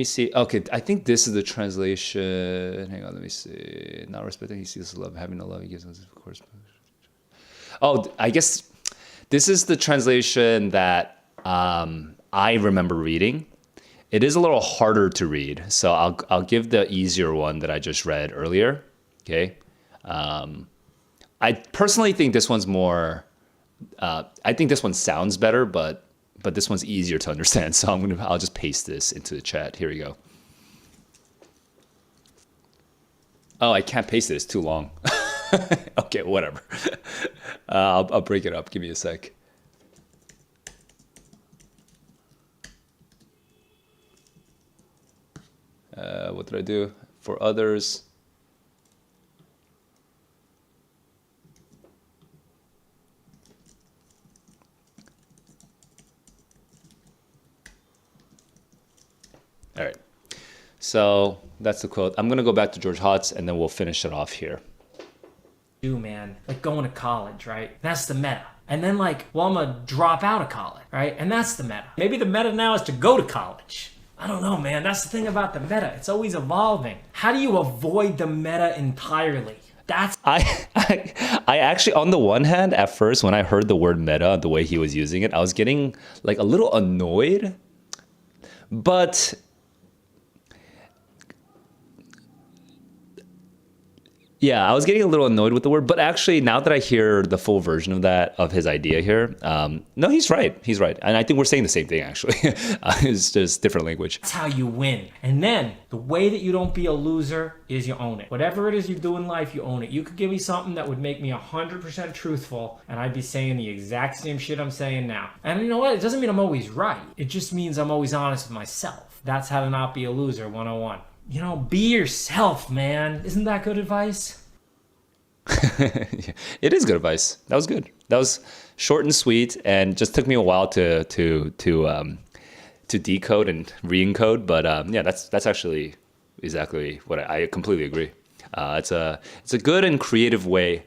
see. Okay, I think this is the translation. Hang on, let me see. Not respecting, he sees love, having no love, he gives us, of course. Oh, I guess this is the translation that I remember reading. It is a little harder to read, so I'll give the easier one that I just read earlier. Okay. I personally think this one's more. I think this one sounds better, but this one's easier to understand. So I'll just paste this into the chat. Here we go. Oh, I can't paste it. It's too long. Okay, whatever. I'll break it up. Give me a sec. What did I do? For others. All right, so that's the quote. I'm gonna go back to George Hotz and then we'll finish it off here. Man, like going to college, right? That's the meta. And then like, well, I'm gonna drop out of college, right? And that's the meta. Maybe the meta now is to go to college. I don't know, man. That's the thing about the meta. It's always evolving. How do you avoid the meta entirely? I actually, on the one hand, at first, when I heard the word meta, the way he was using it, I was getting like a little annoyed. But yeah, I was getting a little annoyed with the word, but actually now that I hear the full version of that, of his idea here, no, he's right. He's right. And I think we're saying the same thing, actually. It's just different language. That's how you win. And then the way that you don't be a loser is you own it. Whatever it is you do in life, you own it. You could give me something that would make me 100% truthful, and I'd be saying the exact same shit I'm saying now. And you know what? It doesn't mean I'm always right. It just means I'm always honest with myself. That's how to not be a loser 101. Be yourself, man. Isn't that good advice? Yeah, it is good advice. That was good. That was short and sweet, and just took me a while to decode and re-encode. But yeah, that's actually exactly what I completely agree. It's a good and creative way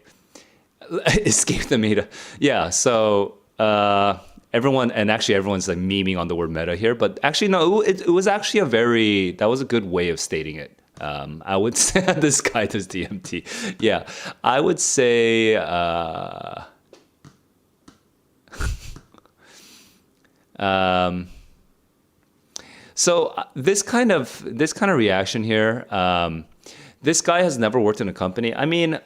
escape the meta. Yeah. So everyone, and actually everyone's like memeing on the word meta here, but actually no, it was actually that was a good way of stating it. I would say this guy does DMT. Yeah, I would say. So this kind of reaction here. This guy has never worked in a company. I mean,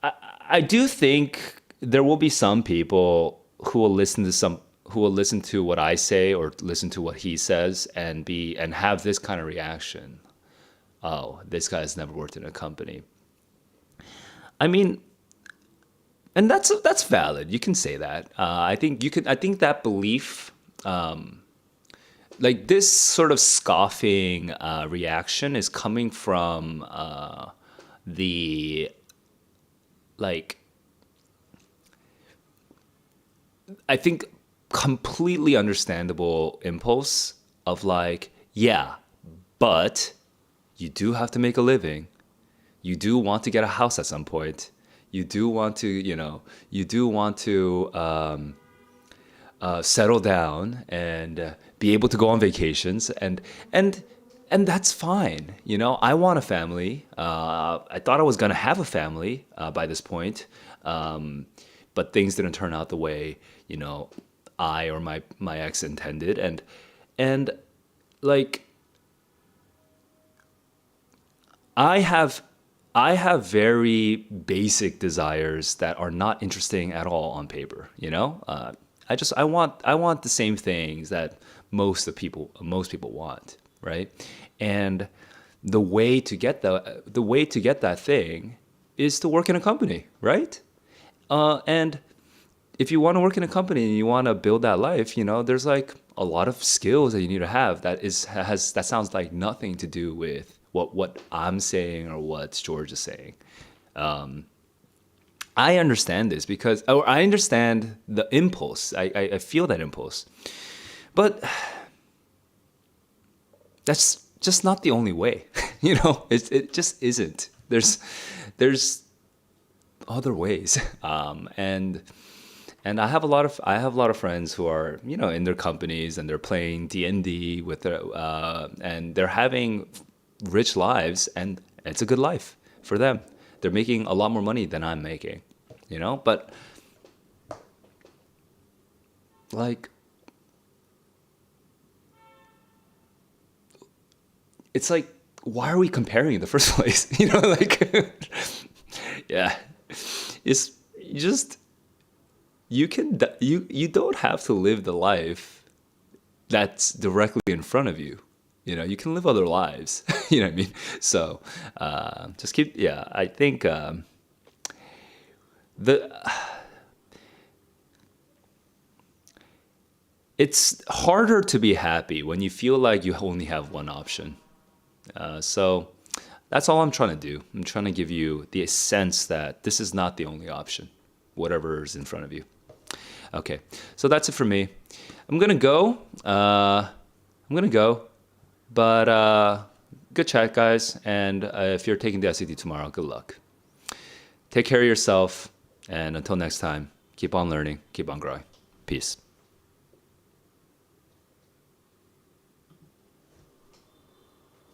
I do think there will be some people who will listen to what I say or listen to what he says and have this kind of reaction. Oh, this guy has never worked in a company. I mean, and that's valid. You can say that. I think you could. I think that belief, like this sort of scoffing reaction, is coming from the like I think completely understandable impulse of like, yeah, but you do have to make a living. You do want to get a house at some point. You do want to, you do want to settle down and be able to go on vacations, and that's fine. I want a family. I thought I was gonna have a family by this point, but things didn't turn out the way I or my ex intended, and like I have I have very basic desires that are not interesting at all on paper. I want the same things that most people want, right? And the way to get that thing is to work in a company, right? And if you want to work in a company and you want to build that life, there's like a lot of skills that you need to have that sounds like nothing to do with what I'm saying or what George is saying. I understand this or I understand the impulse. I feel that impulse, but that's just not the only way. It just isn't. There's other ways, and I have a lot of friends who are in their companies and they're playing D&D with and they're having rich lives, and it's a good life for them. They're making a lot more money than I'm making, but like it's like, why are we comparing in the first place? Like yeah, it's just you don't have to live the life that's directly in front of you. You can live other lives. You know what I mean? So just keep. Yeah, I think the it's harder to be happy when you feel like you only have one option. So that's all I'm trying to do. I'm trying to give you the sense that this is not the only option, whatever is in front of you. Okay, so that's it for me. I'm gonna go. But good chat, guys. And if you're taking the SAT tomorrow, good luck. Take care of yourself. And until next time, keep on learning, keep on growing. Peace.